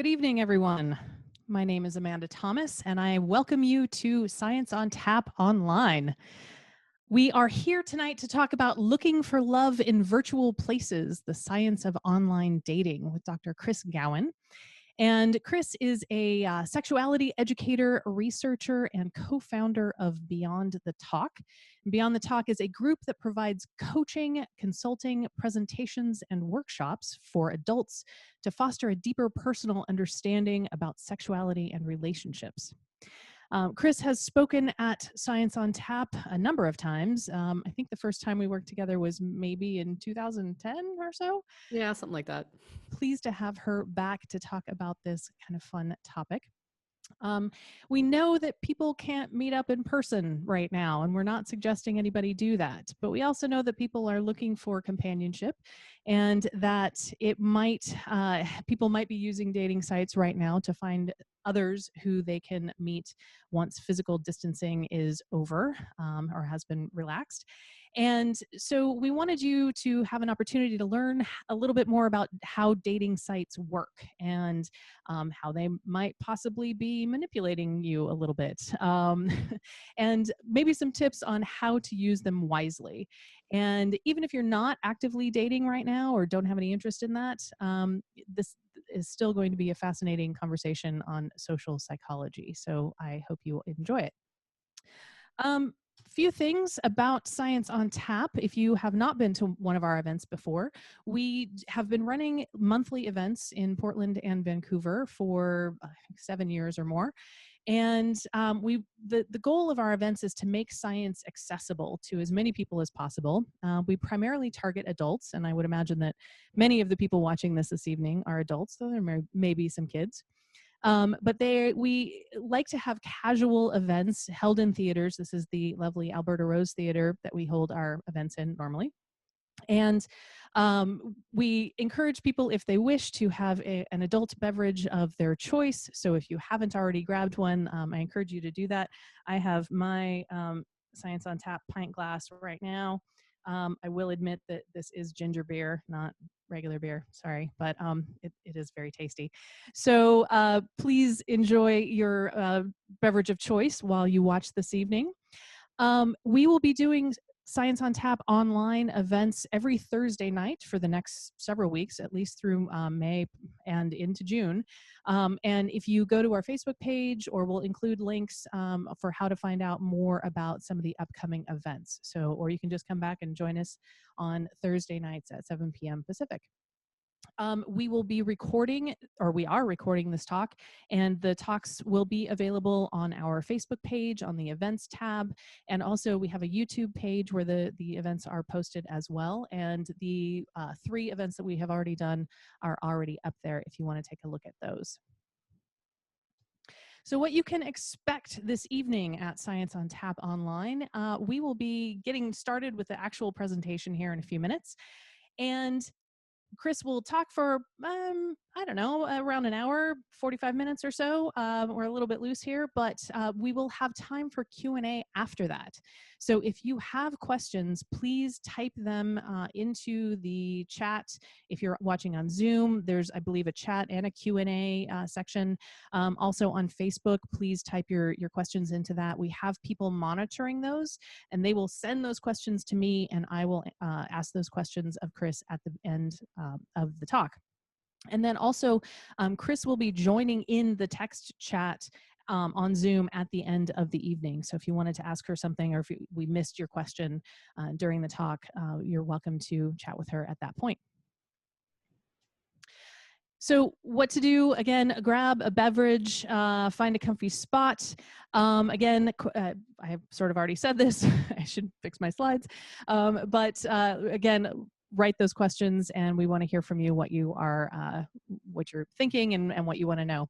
Good evening, everyone. My name is Amanda Thomas, and I welcome you to Science on Tap Online. We are here tonight to talk about looking for love in virtual places, the science of online dating with Dr. Kris Gowen. And Kris is a sexuality educator, researcher, and co founder of Beyond the Talk. Beyond the Talk is a group that provides coaching, consulting, presentations, and workshops for adults to foster a deeper personal understanding about sexuality and relationships. Kris has spoken at Science on Tap a number of times. I think the first time we worked together was maybe in 2010 or so. Yeah, something like that. Pleased to have her back to talk about this kind of fun topic. We know that people can't meet up in person right now, and we're not suggesting anybody do that. But we also know that people are looking for companionship, and that people might be using dating sites right now to find others who they can meet once physical distancing is over or has been relaxed. And so we wanted you to have an opportunity to learn a little bit more about how dating sites work and how they might possibly be manipulating you a little bit, and maybe some tips on how to use them wisely. And even if you're not actively dating right now or don't have any interest in that, this is still going to be a fascinating conversation on social psychology. So I hope you enjoy it. Few things about Science on Tap. If you have not been to one of our events before, we have been running monthly events in Portland and Vancouver for 7 years or more. And the goal of our events is to make science accessible to as many people as possible. We primarily target adults, and I would imagine that many of the people watching this evening are adults, though there may be some kids. But we like to have casual events held in theaters. This is the lovely Alberta Rose Theater that we hold our events in normally. And we encourage people, if they wish, to have an adult beverage of their choice. So if you haven't already grabbed one, I encourage you to do that. I have my Science on Tap pint glass right now. I will admit that this is ginger beer, not regular beer, sorry, but it is very tasty. So please enjoy your beverage of choice while you watch this evening. We will be doing Science on Tap online events every Thursday night for the next several weeks, at least through May and into June. And if you go to our Facebook page, or we'll include links for how to find out more about some of the upcoming events. So, or you can just come back and join us on Thursday nights at 7 p.m. Pacific. We will be recording, or we are recording this talk, and the talks will be available on our Facebook page on the events tab. And also we have a YouTube page where the events are posted as well. And the 3 events that we have already done are already up there if you want to take a look at those. So what you can expect this evening at Science on Tap Online, we will be getting started with the actual presentation here in a few minutes. And Kris will talk for, I don't know, around an hour, 45 minutes or so. We're a little bit loose here, but we will have time for Q&A after that. So if you have questions, please type them into the chat. If you're watching on Zoom, there's, I believe, a chat and a Q&A section. Also on Facebook, please type your questions into that. We have people monitoring those, and they will send those questions to me, and I will ask those questions of Kris at the end of the talk. And then also, Kris will be joining in the text chat on Zoom at the end of the evening. So if you wanted to ask her something, or if we missed your question during the talk, you're welcome to chat with her at that point. So what to do? Again, grab a beverage, find a comfy spot. Again, I have sort of already said this. I should fix my slides. But again, write those questions, and we want to hear from you what you're thinking and what you want to know.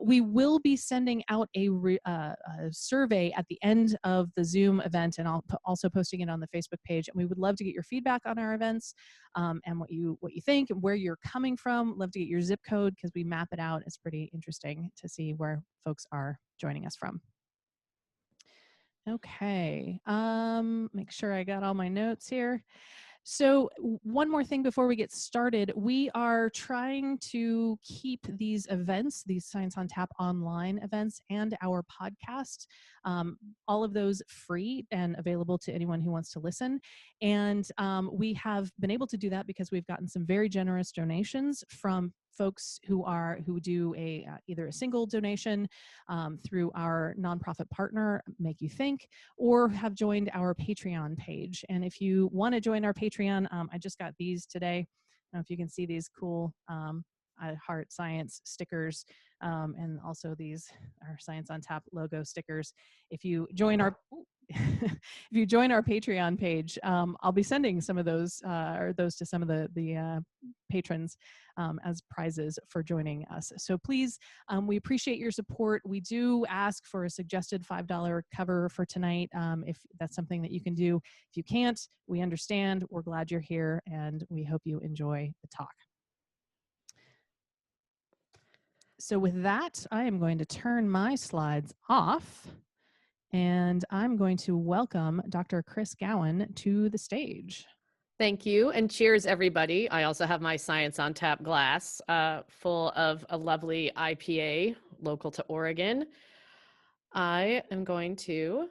We will be sending out a survey at the end of the Zoom event, and I'll also posting it on the Facebook page. And we would love to get your feedback on our events, and what you think and where you're coming from. Love to get your zip code, because we map it out. It's pretty interesting to see where folks are joining us from. Okay, make sure I got all my notes here. So one more thing before we get started, we are trying to keep these events, these Science on Tap online events, and our podcast, all of those free and available to anyone who wants to listen. And we have been able to do that because we've gotten some very generous donations from folks who do either a single donation through our nonprofit partner Make You Think, or have joined our Patreon page. And if you want to join our Patreon, I just got these today. I don't know if you can see these cool Heart Science stickers, and also these are Science on Tap logo stickers. If you join our if you join our Patreon page, I'll be sending some of those or those to some of the patrons as prizes for joining us. So please, we appreciate your support. We do ask for a suggested $5 cover for tonight, if that's something that you can do. If you can't, we understand. We're glad you're here, and we hope you enjoy the talk. So with that, I am going to turn my slides off. And I'm going to welcome Dr. Kris Gowen to the stage. Thank you, and cheers, everybody. I also have my Science on Tap glass full of a lovely IPA local to Oregon. I am going to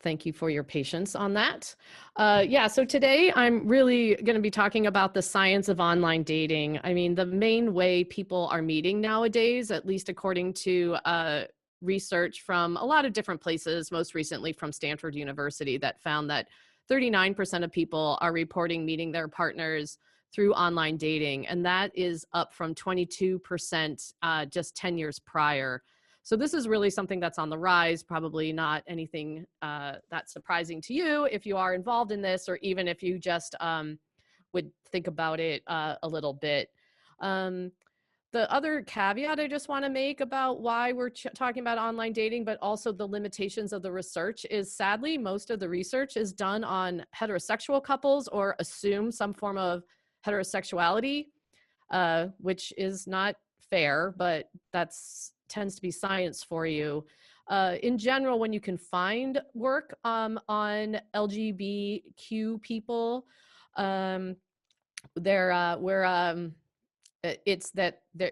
thank you for your patience on that. Yeah, so today I'm really going to be talking about the science of online dating. I mean, the main way people are meeting nowadays, at least according to research from a lot of different places, most recently from Stanford University, that found that 39% of people are reporting meeting their partners through online dating, and that is up from 22% just 10 years prior. So this is really something that's on the rise, probably not anything that's surprising to you if you are involved in this, or even if you just would think about it a little bit. The other caveat I just want to make about why we're talking about online dating, but also the limitations of the research, is sadly, most of the research is done on heterosexual couples or assume some form of heterosexuality, which is not fair, but tends to be science for you. In general, when you can find work on LGBTQ people,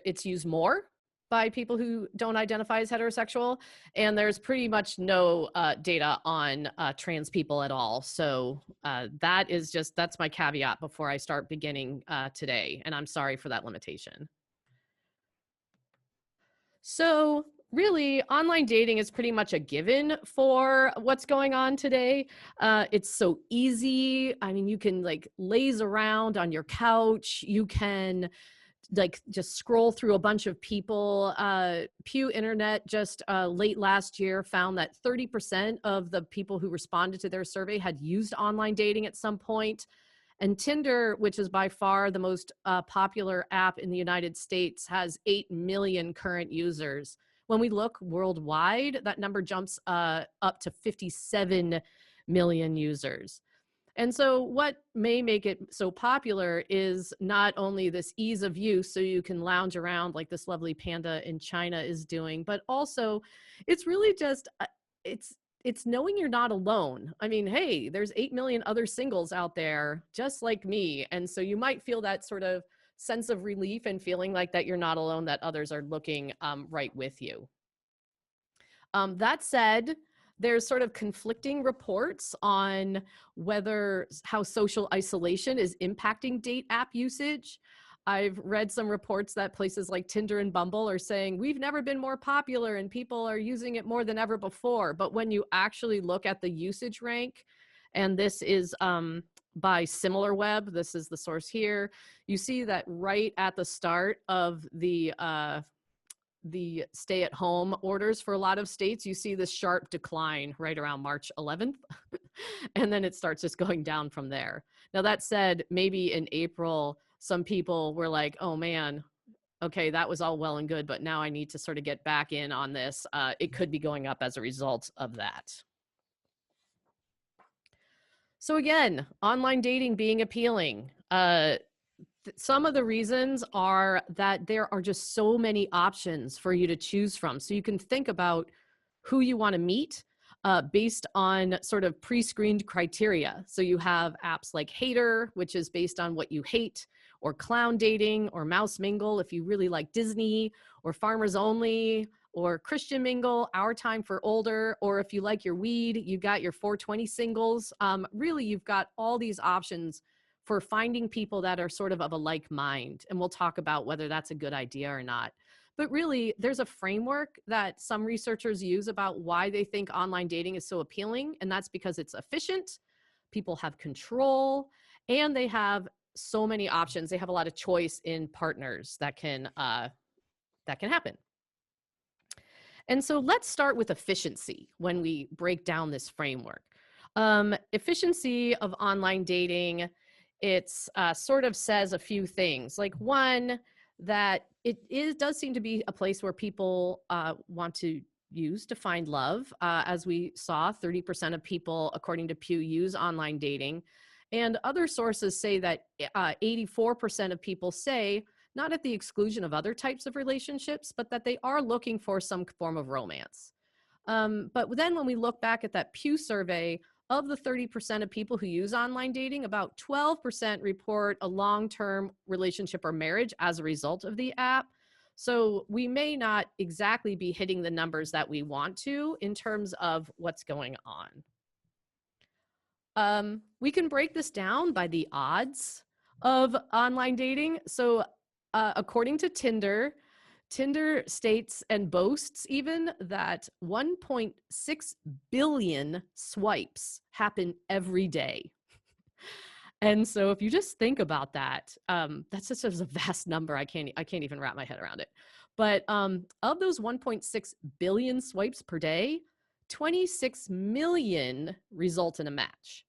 it's used more by people who don't identify as heterosexual, and there's pretty much no data on trans people at all. So that's my caveat before I start beginning today, and I'm sorry for that limitation. So really, online dating is pretty much a given for what's going on today. It's so easy. I mean, you can like laze around on your couch. You can like just scroll through a bunch of people. Pew Internet just late last year found that 30% of the people who responded to their survey had used online dating at some point. And Tinder, which is by far the most popular app in the United States, has 8 million current users. When we look worldwide, that number jumps up to 57 million users. And so what may make it so popular is not only this ease of use, so you can lounge around like this lovely panda in China is doing, but also it's really just, it's knowing you're not alone. I mean, hey, there's 8 million other singles out there just like me. And so you might feel that sort of sense of relief and feeling like that you're not alone, that others are looking right with you. That said, there's sort of conflicting reports on how social isolation is impacting date app usage. I've read some reports that places like Tinder and Bumble are saying we've never been more popular and people are using it more than ever before. But when you actually look at the usage rank, and this is by SimilarWeb, this is the source here, you see that right at the start of the stay-at-home orders for a lot of states, you see this sharp decline right around March 11th. And then it starts just going down from there. Now, that said, maybe in April, some people were like, oh man, okay, that was all well and good, but now I need to sort of get back in on this. It could be going up as a result of that. So again, online dating being appealing. Some of the reasons are that there are just so many options for you to choose from. So you can think about who you want to meet. based on sort of pre-screened criteria. So you have apps like Hater, which is based on what you hate, or Clown Dating, or Mouse Mingle if you really like Disney, or Farmers Only, or Christian Mingle, Our Time for Older, or if you like your weed, you got your 420 singles. Really, you've got all these options for finding people that are sort of a like mind. And we'll talk about whether that's a good idea or not. But really, there's a framework that some researchers use about why they think online dating is so appealing. And that's because it's efficient, people have control, and they have so many options. They have a lot of choice in partners that can happen. And so let's start with efficiency when we break down this framework. Efficiency of online dating, it's sort of says a few things. Like one, that it does seem to be a place where people want to use to find love. As we saw, 30% of people, according to Pew, use online dating. And other sources say that 84% of people say, not at the exclusion of other types of relationships, but that they are looking for some form of romance. But then when we look back at that Pew survey, of the 30% of people who use online dating, about 12% report a long-term relationship or marriage as a result of the app. So we may not exactly be hitting the numbers that we want to in terms of what's going on. We can break this down by the odds of online dating. So according to Tinder, Tinder states and boasts even that 1.6 billion swipes happen every day. And so if you just think about that, that's just a vast number. I can't even wrap my head around it. But of those 1.6 billion swipes per day, 26 million result in a match.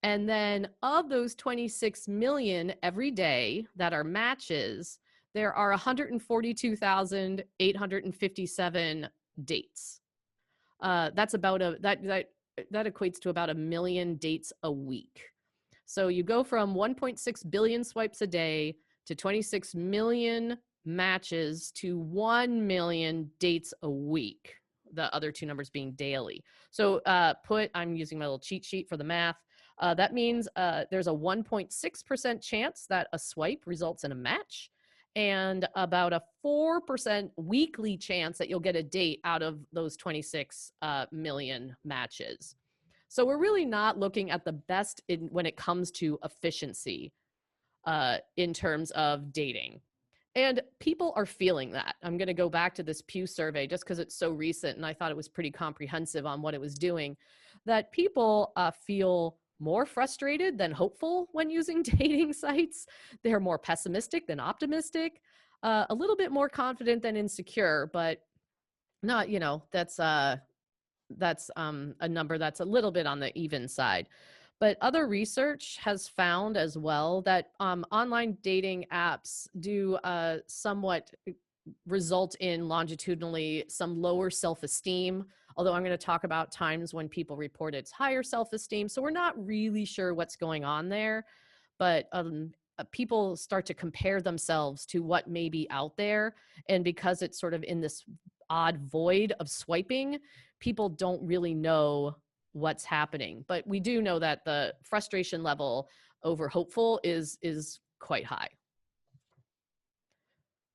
And then of those 26 million every day that are matches, there are 142,857 dates. That's about that equates to about 1 million dates a week. So you go from 1.6 billion swipes a day to 26 million matches to 1 million dates a week. The other two numbers being daily. So I'm using my little cheat sheet for the math. That means there's a 1.6% chance that a swipe results in a match, and about a 4% weekly chance that you'll get a date out of those 26 million matches. So we're really not looking at the best when it comes to efficiency in terms of dating. And people are feeling that. I'm going to go back to this Pew survey just because it's so recent, and I thought it was pretty comprehensive on what it was doing, that people feel more frustrated than hopeful when using dating sites. They're more pessimistic than optimistic, a little bit more confident than insecure, but not, that's a number that's a little bit on the even side. But other research has found as well that online dating apps do somewhat result in longitudinally some lower self-esteem, although I'm going to talk about times when people report it's higher self-esteem. So we're not really sure what's going on there, but people start to compare themselves to what may be out there. And because it's sort of in this odd void of swiping, people don't really know what's happening. But we do know that the frustration level over hopeful is quite high.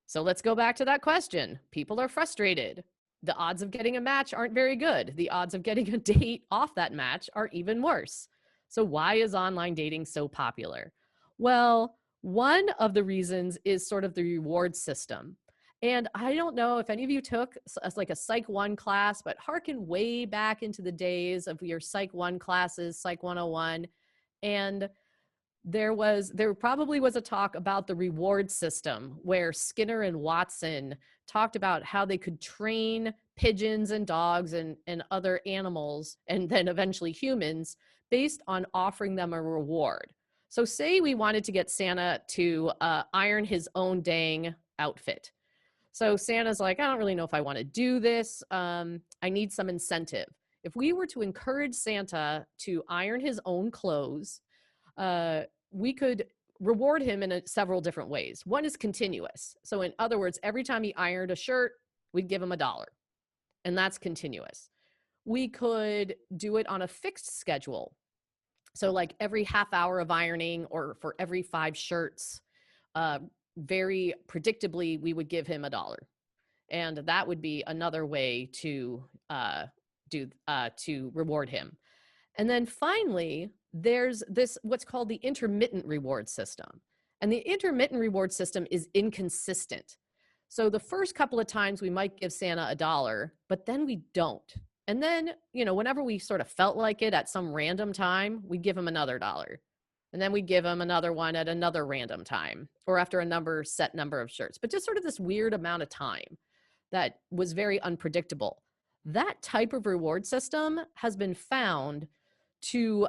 So let's go back to that question. People are frustrated. The odds of getting a match aren't very good. The odds of getting a date off that match are even worse. So why is online dating so popular? Well, one of the reasons is sort of the reward system. And I don't know if any of you took like a Psych 1 class, but harken way back into the days of your Psych 1 classes, Psych 101, and there probably was a talk about the reward system where Skinner and Watson talked about how they could train pigeons and dogs and other animals, and then eventually humans, based on offering them a reward. So say we wanted to get Santa to iron his own dang outfit. So Santa's like, I don't really know if I want to do this. I need some incentive. If we were to encourage Santa to iron his own clothes, we could reward him in several different ways. One is continuous. So in other words, every time he ironed a shirt, we'd give him $1. And that's continuous. We could do it on a fixed schedule. So like every half hour of ironing, or for every 5 shirts, very predictably, we would give him $1. And that would be another way to to reward him. And then finally, there's this what's called the intermittent reward system. And the intermittent reward system is inconsistent. So the first couple of times we might give Santa $1, but then we don't. And then, whenever we sort of felt like it at some random time, we'd give him another $1. And then we'd give him another one at another random time, or after a set number of shirts. But just sort of this weird amount of time that was very unpredictable. That type of reward system has been found to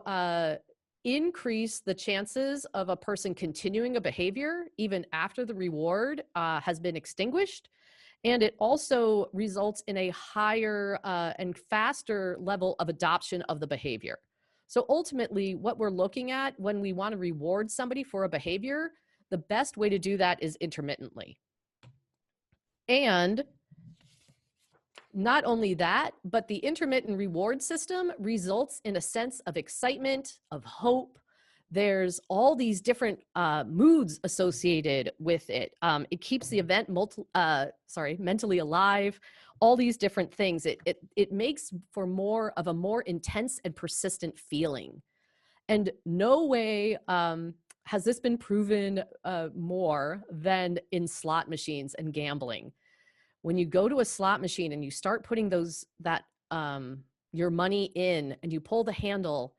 increase the chances of a person continuing a behavior even after the reward has been extinguished. And it also results in a higher and faster level of adoption of the behavior. So ultimately, what we're looking at when we want to reward somebody for a behavior, the best way to do that is intermittently. And not only that, but the intermittent reward system results in a sense of excitement, of hope. There's all these different moods associated with it. It keeps the event mentally alive, all these different things. It makes for more of a more intense and persistent feeling. And no way has this been proven more than in slot machines and gambling. When you go to a slot machine and you start putting your money in, and you pull the handle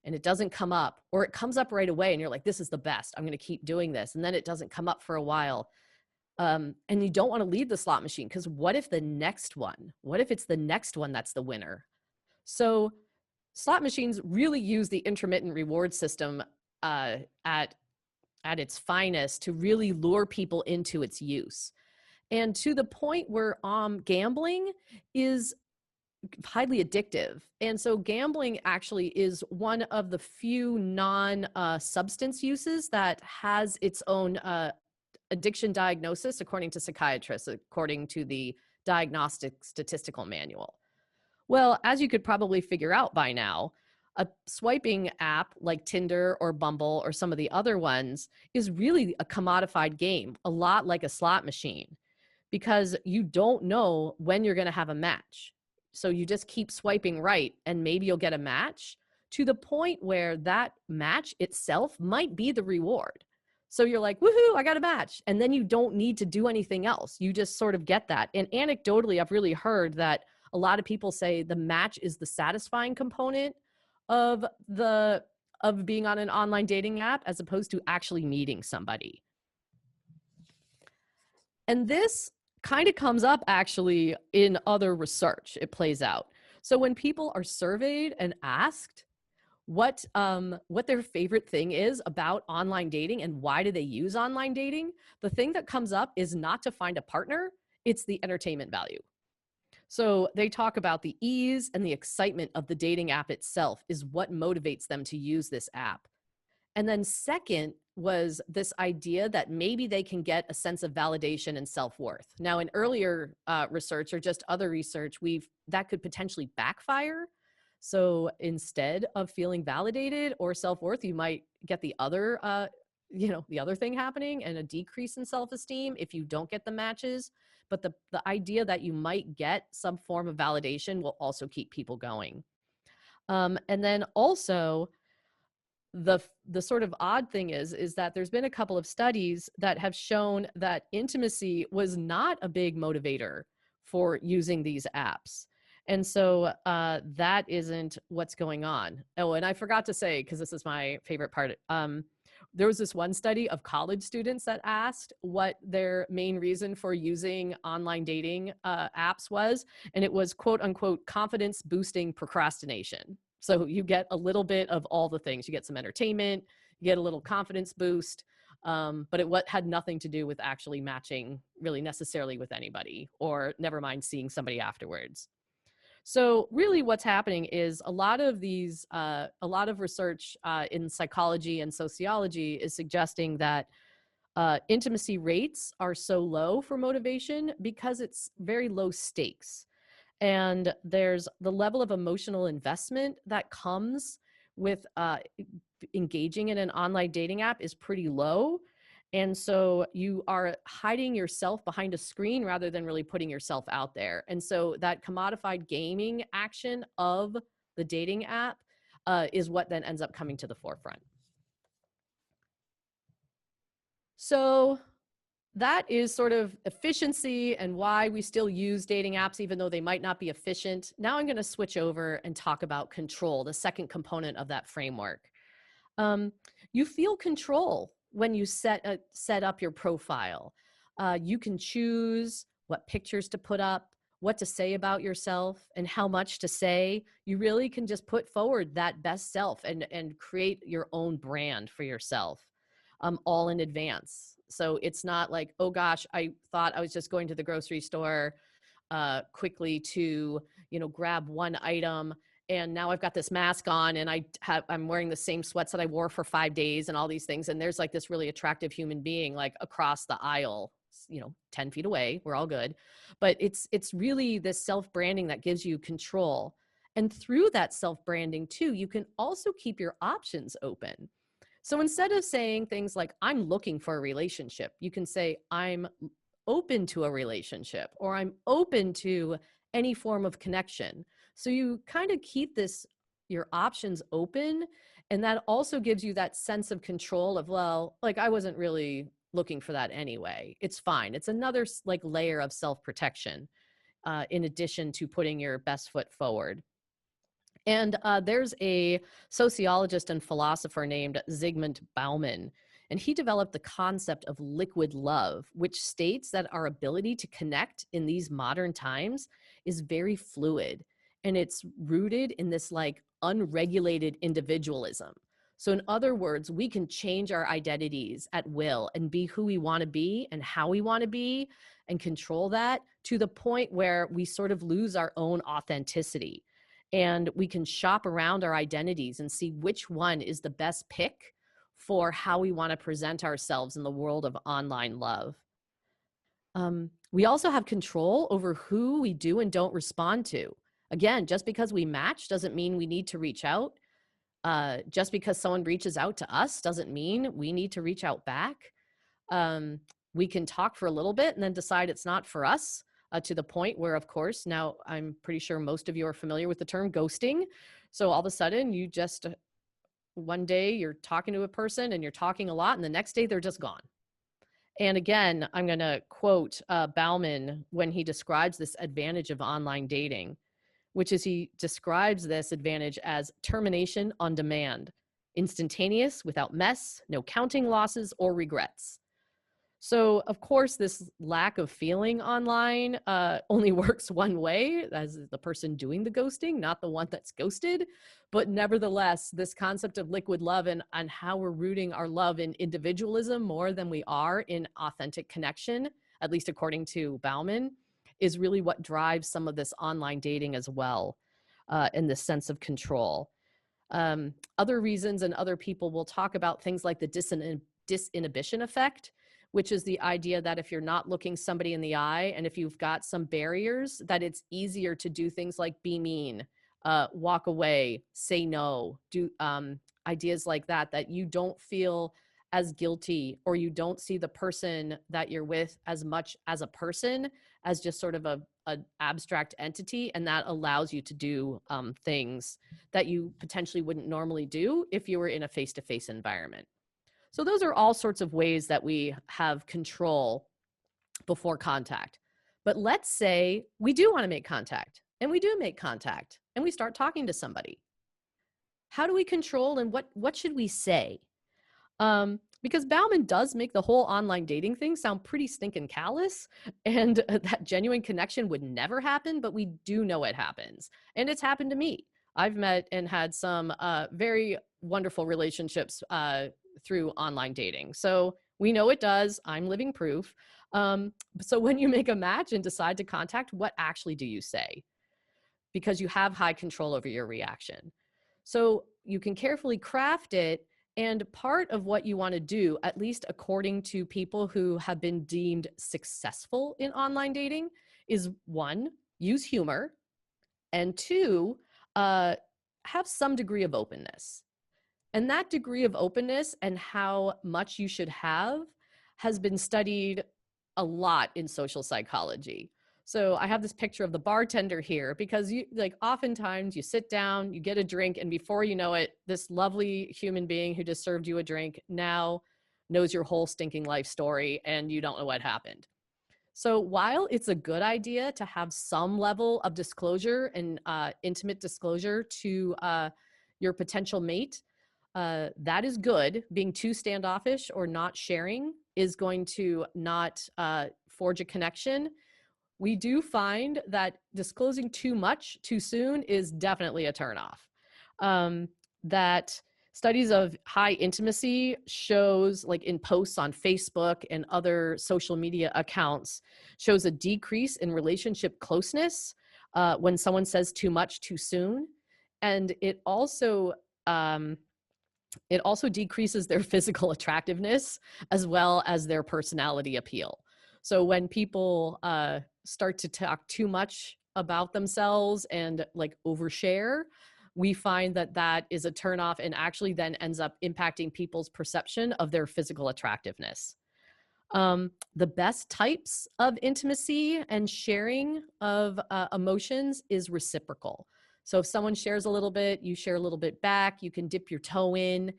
and it doesn't come up, or it comes up right away and you're like, this is the best, I'm going to keep doing this. And then it doesn't come up for a while. And you don't want to leave the slot machine, because what if it's the next one that's the winner? So slot machines really use the intermittent reward system at its finest to really lure people into its use. And to the point where gambling is highly addictive. And so gambling actually is one of the few non-substance uses that has its own addiction diagnosis, according to psychiatrists, according to the Diagnostic Statistical Manual. Well, as you could probably figure out by now, a swiping app like Tinder or Bumble or some of the other ones is really a commodified game, a lot like a slot machine, because you don't know when you're going to have a match. So you just keep swiping right, and maybe you'll get a match, to the point where that match itself might be the reward. So you're like, woohoo, I got a match. And then you don't need to do anything else. You just sort of get that. And anecdotally, I've really heard that a lot of people say the match is the satisfying component of being on an online dating app, as opposed to actually meeting somebody. And this kind of comes up actually in other research. It plays out. So when people are surveyed and asked what their favorite thing is about online dating and why do they use online dating, the thing that comes up is not to find a partner, it's the entertainment value. So they talk about the ease and the excitement of the dating app itself is what motivates them to use this app. And then second was this idea that maybe they can get a sense of validation and self-worth. Now, in earlier research, or just other research, that could potentially backfire. So instead of feeling validated or self-worth, you might get the other thing happening, and a decrease in self-esteem if you don't get the matches. But the idea that you might get some form of validation will also keep people going. And then also, the sort of odd thing is that there's been a couple of studies that have shown that intimacy was not a big motivator for using these apps. And so that isn't what's going on. Oh, and I forgot to say, because this is my favorite part, there was this one study of college students that asked what their main reason for using online dating apps was. And it was, quote unquote, confidence boosting procrastination. So you get a little bit of all the things. You get some entertainment, you get a little confidence boost, but it had nothing to do with actually matching really necessarily with anybody, or never mind seeing somebody afterwards. So really what's happening is a lot of research in psychology and sociology is suggesting that intimacy rates are so low for motivation because it's very low stakes. And there's the level of emotional investment that comes with engaging in an online dating app is pretty low. And so you are hiding yourself behind a screen rather than really putting yourself out there. And so that commodified gaming action of the dating app is what then ends up coming to the forefront. So that is sort of efficiency and why we still use dating apps, even though they might not be efficient. Now I'm going to switch over and talk about control, the second component of that framework. You feel control when you set up your profile. You can choose what pictures to put up, what to say about yourself, and how much to say. You really can just put forward that best self and create your own brand for yourself, all in advance. So it's not like, oh gosh, I thought I was just going to the grocery store quickly to, grab one item, and now I've got this mask on and I'm wearing the same sweats that I wore for 5 days and all these things. And there's like this really attractive human being like across the aisle, 10 feet away. We're all good. But it's really this self-branding that gives you control. And through that self-branding too, you can also keep your options open. So instead of saying things like, I'm looking for a relationship, you can say, I'm open to a relationship, or I'm open to any form of connection. So you kind of keep your options open. And that also gives you that sense of control of, well, like I wasn't really looking for that anyway. It's fine. It's another like layer of self-protection in addition to putting your best foot forward. And there's a sociologist and philosopher named Zygmunt Bauman, and he developed the concept of liquid love, which states that our ability to connect in these modern times is very fluid. And it's rooted in this like unregulated individualism. So in other words, we can change our identities at will and be who we want to be and how we want to be and control that to the point where we sort of lose our own authenticity. And we can shop around our identities and see which one is the best pick for how we want to present ourselves in the world of online love. We also have control over who we do and don't respond to. Again, just because we match doesn't mean we need to reach out. Just because someone reaches out to us doesn't mean we need to reach out back. We can talk for a little bit and then decide it's not for us. To the point where, of course, now I'm pretty sure most of you are familiar with the term ghosting. So all of a sudden you just, one day you're talking to a person and you're talking a lot, and the next day they're just gone. And again, I'm going to quote Bauman when he describes this advantage of online dating, which is he describes this advantage as termination on demand, instantaneous, without mess, no counting losses or regrets. So, of course, this lack of feeling online only works one way, as the person doing the ghosting, not the one that's ghosted. But nevertheless, this concept of liquid love and how we're rooting our love in individualism more than we are in authentic connection, at least according to Bauman, is really what drives some of this online dating as well, in the sense of control. Other reasons, and other people will talk about things like the disinhibition effect, which is the idea that if you're not looking somebody in the eye and if you've got some barriers, that it's easier to do things like be mean, walk away, say no, do ideas like that, that you don't feel as guilty, or you don't see the person that you're with as much as a person, as just sort of an abstract entity. And that allows you to do things that you potentially wouldn't normally do if you were in a face-to-face environment. So those are all sorts of ways that we have control before contact. But let's say we do want to make contact, and we do make contact, and we start talking to somebody. How do we control, and what should we say? Because Bauman does make the whole online dating thing sound pretty stinking callous, and that genuine connection would never happen, but we do know it happens. And it's happened to me. I've met and had some very wonderful relationships through online dating. So we know it does. I'm living proof. So when you make a match and decide to contact, what actually do you say? Because you have high control over your reaction. So you can carefully craft it. And part of what you want to do, at least according to people who have been deemed successful in online dating, is one, use humor. And two, have some degree of openness. And that degree of openness and how much you should have has been studied a lot in social psychology. So I have this picture of the bartender here because you like oftentimes you sit down, you get a drink, and before you know it, this lovely human being who just served you a drink now knows your whole stinking life story and you don't know what happened. So while it's a good idea to have some level of disclosure and intimate disclosure to your potential mate, that is good. Being too standoffish or not sharing is going to not forge a connection. We do find that disclosing too much too soon is definitely a turnoff. That studies of high intimacy shows, like in posts on Facebook and other social media accounts, shows a decrease in relationship closeness when someone says too much too soon. And it also decreases their physical attractiveness as well as their personality appeal. So when people start to talk too much about themselves and like overshare, we find that that is a turnoff and actually then ends up impacting people's perception of their physical attractiveness. The best types of intimacy and sharing of emotions is reciprocal. So if someone shares a little bit, you share a little bit back, you can dip your toe in,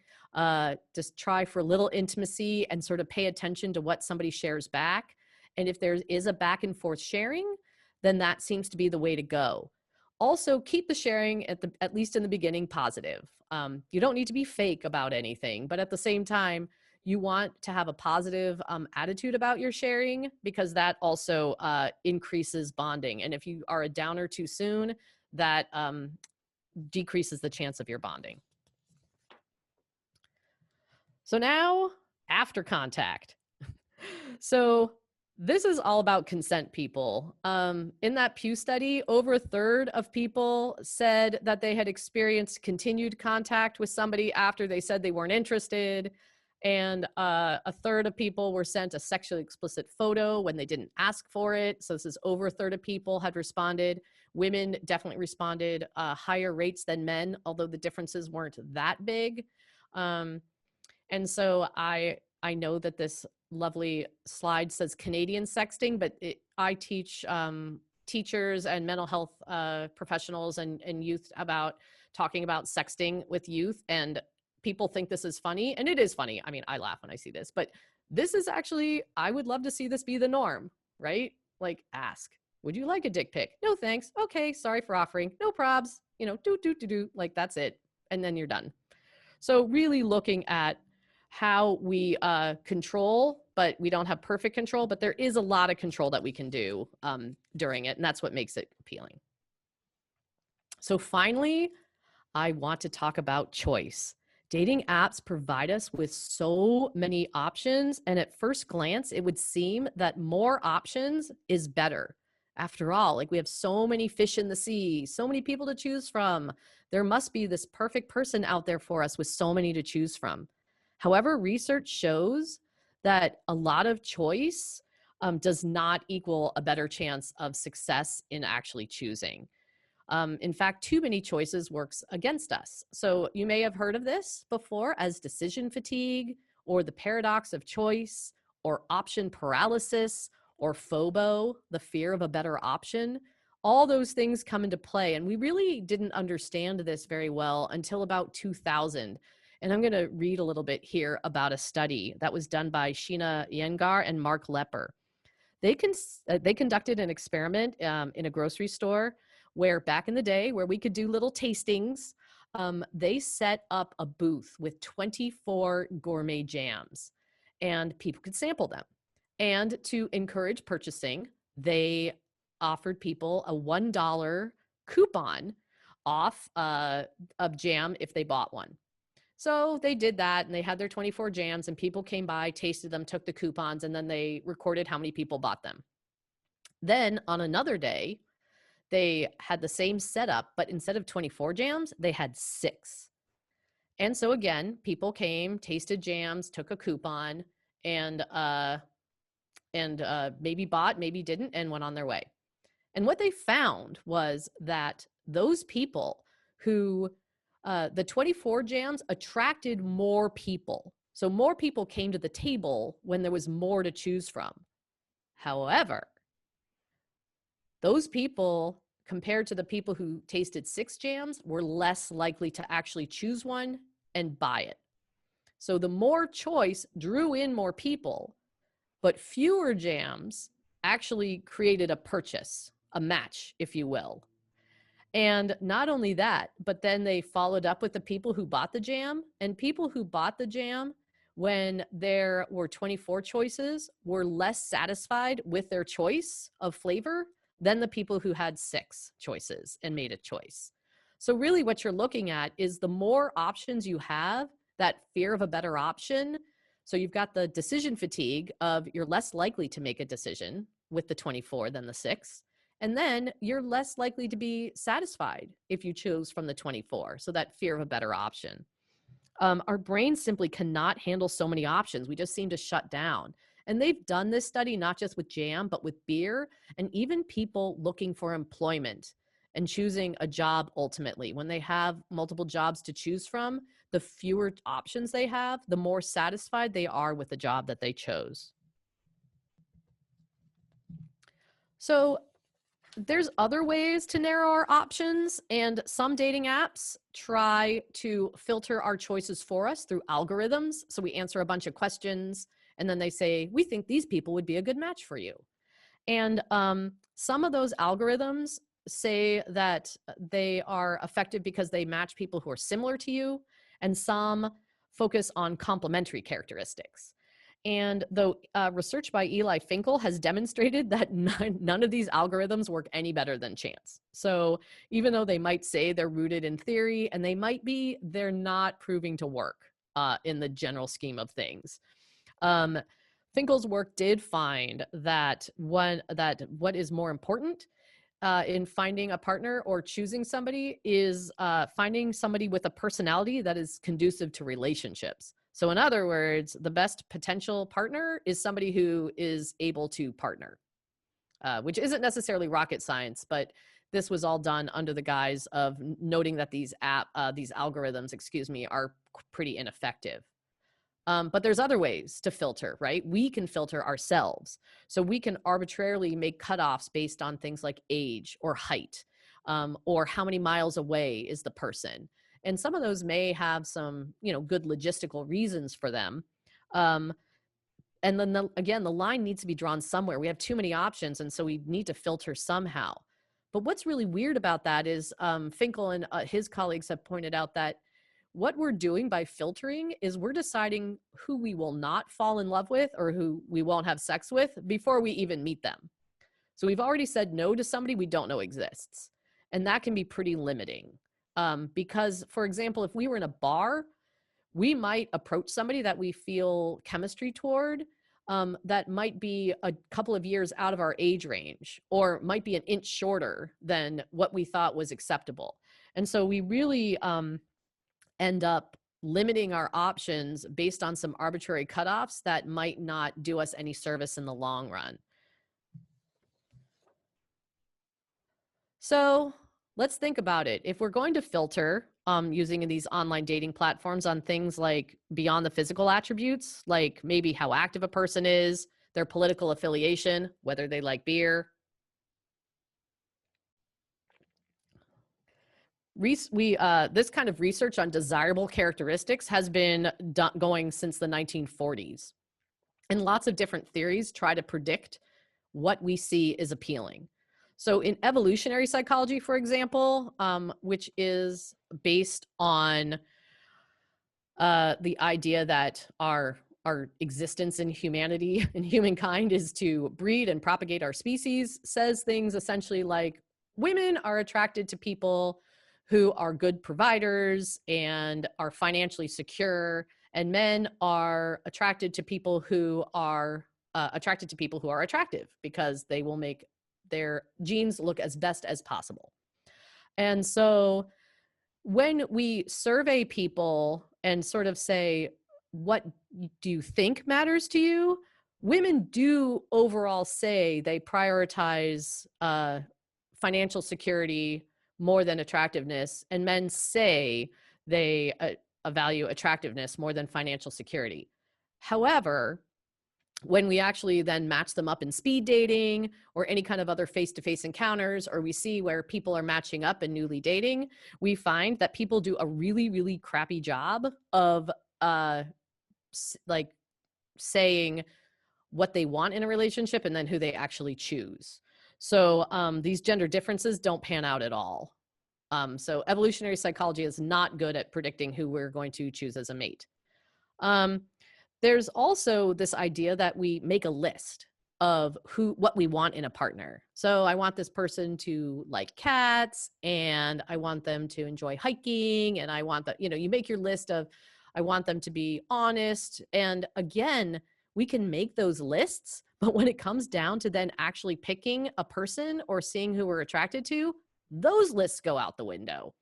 just try for a little intimacy and sort of pay attention to what somebody shares back. And if there is a back and forth sharing, then that seems to be the way to go. Also, keep the sharing at least in the beginning positive. You don't need to be fake about anything, but at the same time, you want to have a positive attitude about your sharing because that also increases bonding. And if you are a downer too soon, that decreases the chance of your bonding. So now, after contact. So this is all about consent, people. In that Pew study, over a third of people said that they had experienced continued contact with somebody after they said they weren't interested. And a third of people were sent a sexually explicit photo when they didn't ask for it. So this is over a third of people had responded. Women definitely responded higher rates than men, although the differences weren't that big. And so I know that this lovely slide says Canadian sexting, but I teach teachers and mental health professionals and youth about talking about sexting with youth, and people think this is funny, and it is funny. I mean, I laugh when I see this, but this is actually, I would love to see this be the norm, right? Like ask, would you like a dick pic? No, thanks. Okay, sorry for offering. No probs. You know, do, like that's it. And then you're done. So really looking at how we control, but we don't have perfect control, but there is a lot of control that we can do during it, and that's what makes it appealing. So finally, I want to talk about choice. Dating apps provide us with so many options, and at first glance, it would seem that more options is better. After all, like we have so many fish in the sea, so many people to choose from. There must be this perfect person out there for us with so many to choose from. However, research shows that a lot of choice does not equal a better chance of success in actually choosing. In fact, too many choices works against us. So you may have heard of this before as decision fatigue, or the paradox of choice, or option paralysis, or FOBO, the fear of a better option. All those things come into play, and we really didn't understand this very well until about 2000. And I'm going to read a little bit here about a study that was done by Sheena Iyengar and Mark Lepper. They conducted an experiment in a grocery store where back in the day where we could do little tastings, they set up a booth with 24 gourmet jams and people could sample them. And to encourage purchasing, they offered people a $1 coupon off of jam if they bought one. So they did that and they had their 24 jams and people came by, tasted them, took the coupons, and then they recorded how many people bought them. Then on another day, they had the same setup, but instead of 24 jams, they had 6. And so again, people came, tasted jams, took a coupon, and maybe bought, maybe didn't, and went on their way. And what they found was that those people who, the 24 jams attracted more people. So more people came to the table when there was more to choose from. However, those people, compared to the people who tasted 6 jams, were less likely to actually choose one and buy it. So the more choice drew in more people, but fewer jams actually created a purchase, a match, if you will. And not only that, but then they followed up with the people who bought the jam, and people who bought the jam when there were 24 choices were less satisfied with their choice of flavor than the people who had 6 choices and made a choice. So really what you're looking at is the more options you have, that fear of a better option. So you've got the decision fatigue of you're less likely to make a decision with the 24 than the 6. And then you're less likely to be satisfied if you choose from the 24. So that fear of a better option. Our brains simply cannot handle so many options. We just seem to shut down. And they've done this study not just with jam, but with beer, and even people looking for employment and choosing a job ultimately. When they have multiple jobs to choose from, the fewer options they have, the more satisfied they are with the job that they chose. So there's other ways to narrow our options, and some dating apps try to filter our choices for us through algorithms. So we answer a bunch of questions, and then they say, we think these people would be a good match for you. And some of those algorithms say that they are effective because they match people who are similar to you, and some focus on complementary characteristics. And though research by Eli Finkel has demonstrated that none of these algorithms work any better than chance. So even though they might say they're rooted in theory, and they might be, they're not proving to work in the general scheme of things. Finkel's work did find that what is more important in finding a partner or choosing somebody is finding somebody with a personality that is conducive to relationships. So in other words, the best potential partner is somebody who is able to partner, which isn't necessarily rocket science, but this was all done under the guise of noting that these algorithms, are pretty ineffective. But there's other ways to filter, right? We can filter ourselves. So we can arbitrarily make cutoffs based on things like age or height, or how many miles away is the person. And some of those may have some, good logistical reasons for them. And then again, the line needs to be drawn somewhere. We have too many options, and so we need to filter somehow. But what's really weird about that is Finkel and his colleagues have pointed out that what we're doing by filtering is we're deciding who we will not fall in love with or who we won't have sex with before we even meet them. So we've already said no to somebody we don't know exists. And that can be pretty limiting. Because, for example, if we were in a bar, we might approach somebody that we feel chemistry toward, that might be a couple of years out of our age range, or might be an inch shorter than what we thought was acceptable. And so we really end up limiting our options based on some arbitrary cutoffs that might not do us any service in the long run. So let's think about it. If we're going to filter using these online dating platforms on things like beyond the physical attributes, like maybe how active a person is, their political affiliation, whether they like beer. This kind of research on desirable characteristics has been going since the 1940s. And lots of different theories try to predict what we see is appealing. So in evolutionary psychology, for example, which is based on the idea that our existence in humanity and humankind is to breed and propagate our species, says things essentially like women are attracted to people who are good providers and are financially secure, and men are attracted to people who are attractive because they will make their genes look as best as possible. And so when we survey people and sort of say, what do you think matters to you? Women do overall say they prioritize financial security, more than attractiveness, and men say they value attractiveness more than financial security. However, when we actually then match them up in speed dating or any kind of other face-to-face encounters, or we see where people are matching up and newly dating, we find that people do a really, really crappy job of like saying what they want in a relationship and then who they actually choose. So these gender differences don't pan out at all. So evolutionary psychology is not good at predicting who we're going to choose as a mate. There's also this idea that we make a list of what we want in a partner. So I want this person to like cats, and I want them to enjoy hiking, and I want that, you make your list of, I want them to be honest. And again, we can make those lists, but when it comes down to then actually picking a person or seeing who we're attracted to, those lists go out the window.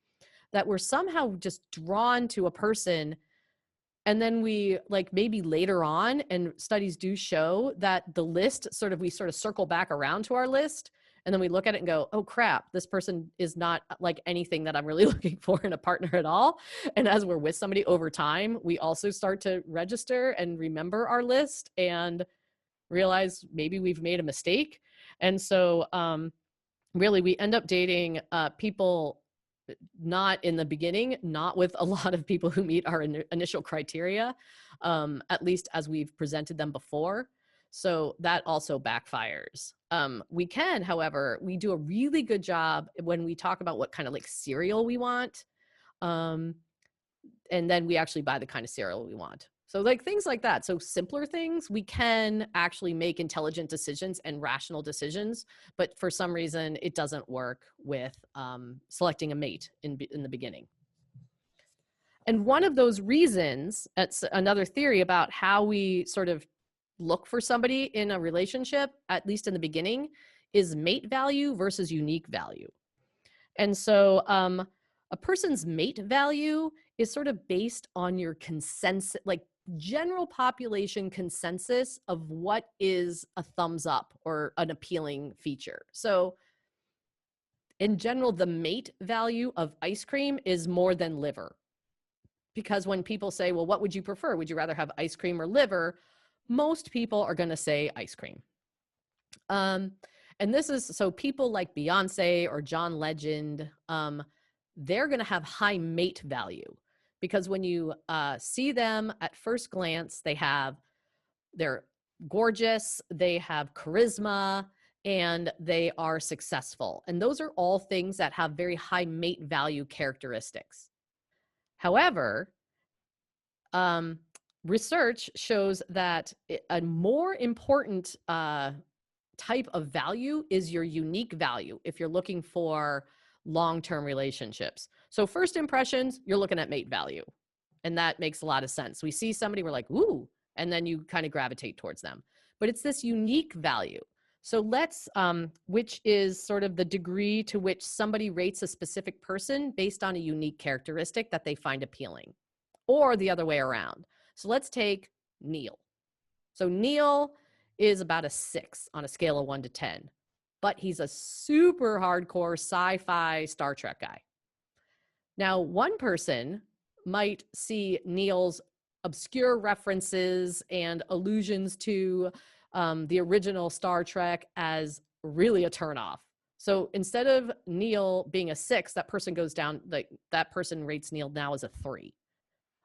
That we're somehow just drawn to a person, and then we maybe later on, and studies do show that the list we sort of circle back around to our list, and then we look at it and go, oh crap, this person is not like anything that I'm really looking for in a partner at all. And as we're with somebody over time, we also start to register and remember our list and realize maybe we've made a mistake. And so really we end up dating people not in the beginning, not with a lot of people who meet our initial criteria, at least as we've presented them before. So that also backfires. We can, however, we do a really good job when we talk about what kind of cereal we want. And then we actually buy the kind of cereal we want. So things like that. So simpler things, we can actually make intelligent decisions and rational decisions, but for some reason it doesn't work with selecting a mate in the beginning. And one of those reasons, that's another theory about how we sort of look for somebody in a relationship, at least in the beginning, is mate value versus unique value. And so a person's mate value is sort of based on your consensus, general population consensus of what is a thumbs up or an appealing feature. So in general, the mate value of ice cream is more than liver. Because when people say, well, what would you prefer? Would you rather have ice cream or liver? Most people are going to say ice cream. And this is, so people like Beyonce or John Legend, they're going to have high mate value. Because when you see them at first glance, they're gorgeous, they have charisma, and they are successful. And those are all things that have very high mate value characteristics. However, research shows that a more important type of value is your unique value if you're looking for long-term relationships. So first impressions, you're looking at mate value. And that makes a lot of sense. We see somebody, we're like, ooh, and then you kind of gravitate towards them. But it's this unique value. So let's, which is sort of the degree to which somebody rates a specific person based on a unique characteristic that they find appealing, or the other way around. So let's take Neil. So Neil is about a 6 on a scale of 1 to 10. But he's a super hardcore sci-fi Star Trek guy. Now, one person might see Neil's obscure references and allusions to the original Star Trek as really a turnoff. So instead of Neil being a 6, that person goes down, that person rates Neil now as a 3.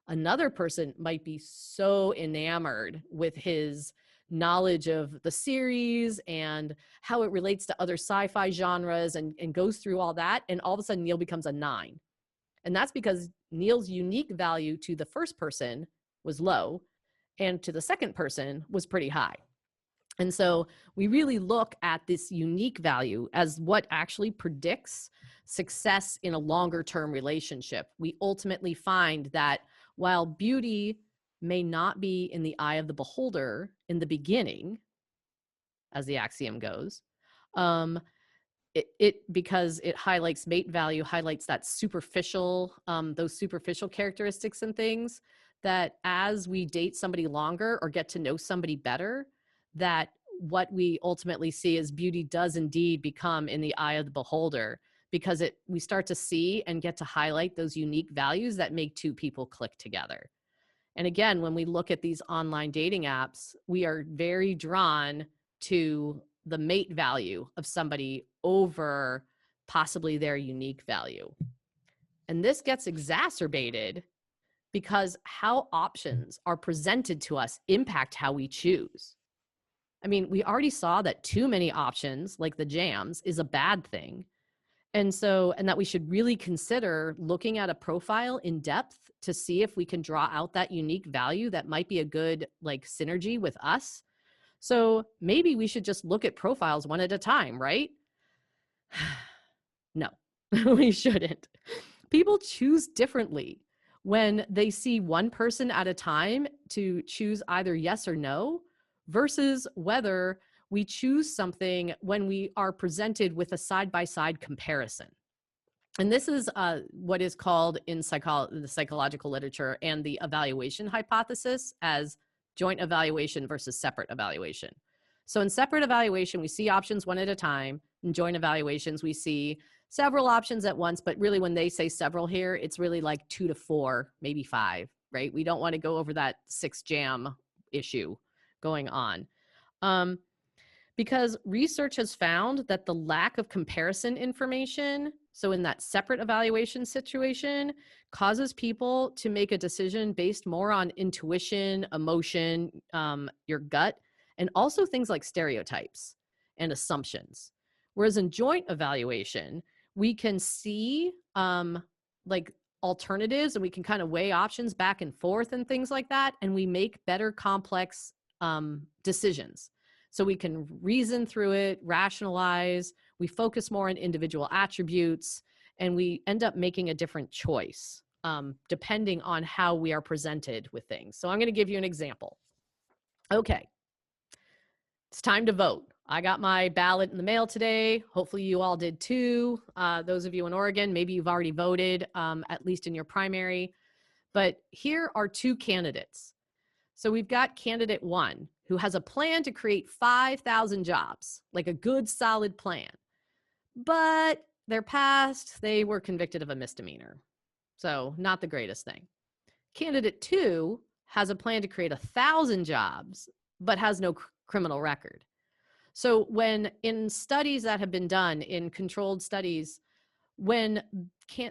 Another person might be so enamored with his knowledge of the series and how it relates to other sci-fi genres and goes through all that. And all of a sudden Neil becomes a 9. And that's because Neil's unique value to the first person was low and to the second person was pretty high. And so we really look at this unique value as what actually predicts success in a longer term relationship. We ultimately find that while beauty may not be in the eye of the beholder in the beginning, as the axiom goes, because it highlights mate value, highlights that superficial, those superficial characteristics and things, that as we date somebody longer or get to know somebody better, that what we ultimately see as beauty does indeed become in the eye of the beholder, because we start to see and get to highlight those unique values that make two people click together. And again, when we look at these online dating apps, we are very drawn to the mate value of somebody over possibly their unique value. And this gets exacerbated because how options are presented to us impact how we choose. I mean, we already saw that too many options, like the jams, is a bad thing. And that we should really consider looking at a profile in depth to see if we can draw out that unique value that might be a good like synergy with us. So maybe we should just look at profiles one at a time, right? No, we shouldn't. People choose differently when they see one person at a time to choose either yes or no versus whether we choose something when we are presented with a side-by-side comparison. And this is what is called in the psychological literature and the evaluation hypothesis as joint evaluation versus separate evaluation. So in separate evaluation, we see options one at a time. In joint evaluations, we see several options at once, but really when they say several here, it's really like 2 to 4, maybe 5, right? We don't want to go over that 6 jam issue going on. Because research has found that the lack of comparison information, so in that separate evaluation situation, causes people to make a decision based more on intuition, emotion, your gut, and also things like stereotypes and assumptions. Whereas in joint evaluation, we can see like alternatives and we can kind of weigh options back and forth and things like that, and we make better complex decisions. So we can reason through it, rationalize, we focus more on individual attributes, and we end up making a different choice depending on how we are presented with things. So I'm going to give you an example. Okay, it's time to vote. I got my ballot in the mail today. Hopefully you all did too. Those of you in Oregon, maybe you've already voted, at least in your primary. But here are 2 candidates. So we've got candidate 1, who has a plan to create 5,000 jobs, like a good, solid plan. But their past, they were convicted of a misdemeanor. So not the greatest thing. Candidate 2 has a plan to create 1,000 jobs, but has no criminal record. So when in studies that have been done, in controlled studies, when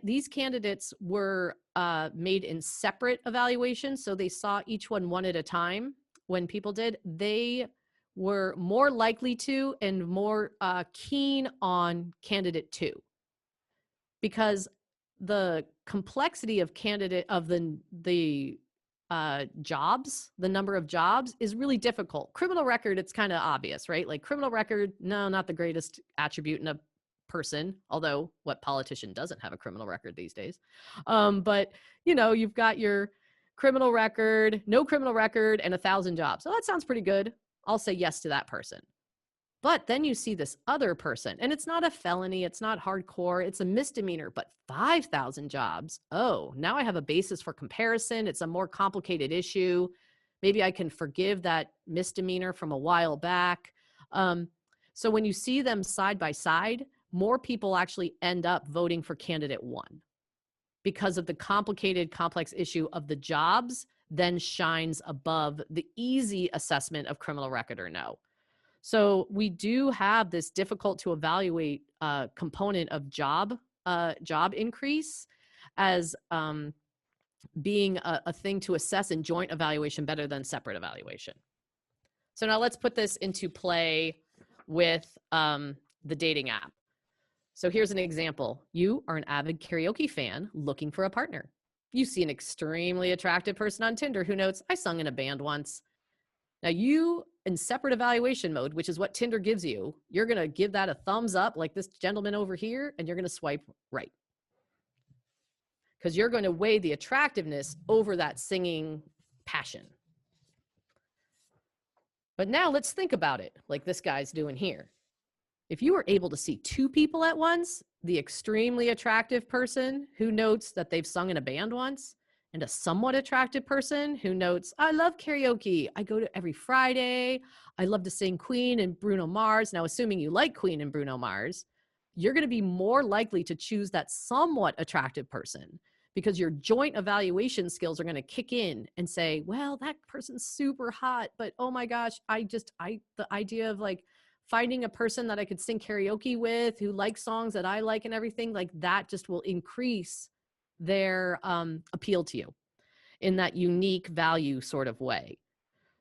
these candidates were made in separate evaluations, so they saw each one at a time, when people did, they were more likely to and more keen on candidate 2, because the complexity of the jobs, the number of jobs is really difficult. Criminal record, it's kind of obvious, right? Like criminal record, no, not the greatest attribute in a person, although what politician doesn't have a criminal record these days? But you know, you've got your criminal record, no criminal record, and 1,000 jobs. So that sounds pretty good. I'll say yes to that person. But then you see this other person, and it's not a felony, it's not hardcore, it's a misdemeanor, but 5,000 jobs. Oh, now I have a basis for comparison. It's a more complicated issue. Maybe I can forgive that misdemeanor from a while back. So when you see them side by side, more people actually end up voting for candidate 1 because of the complicated, complex issue of the jobs then shines above the easy assessment of criminal record or no. So we do have this difficult to evaluate component of job increase as being a thing to assess in joint evaluation better than separate evaluation. So now let's put this into play with the dating app. So here's an example. You are an avid karaoke fan looking for a partner. You see an extremely attractive person on Tinder who notes, I sung in a band once. Now you, in separate evaluation mode, which is what Tinder gives you, you're going to give that a thumbs up like this gentleman over here, and you're going to swipe right. Because you're going to weigh the attractiveness over that singing passion. But now let's think about it like this guy's doing here. If you were able to see 2 people at once, the extremely attractive person who notes that they've sung in a band once, and a somewhat attractive person who notes, I love karaoke. I go to every Friday. I love to sing Queen and Bruno Mars. Now, assuming you like Queen and Bruno Mars, you're going to be more likely to choose that somewhat attractive person, because your joint evaluation skills are going to kick in and say, well, that person's super hot, but oh my gosh, the idea of like finding a person that I could sing karaoke with, who likes songs that I like and everything, like that just will increase their appeal to you in that unique value sort of way.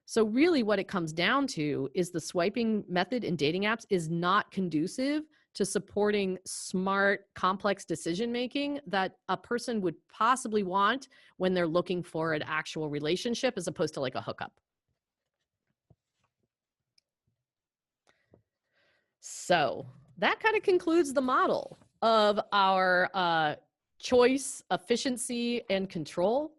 So really what it comes down to is the swiping method in dating apps is not conducive to supporting smart, complex decision-making that a person would possibly want when they're looking for an actual relationship, as opposed to like a hookup. So that kind of concludes the model of our choice, efficiency, and control.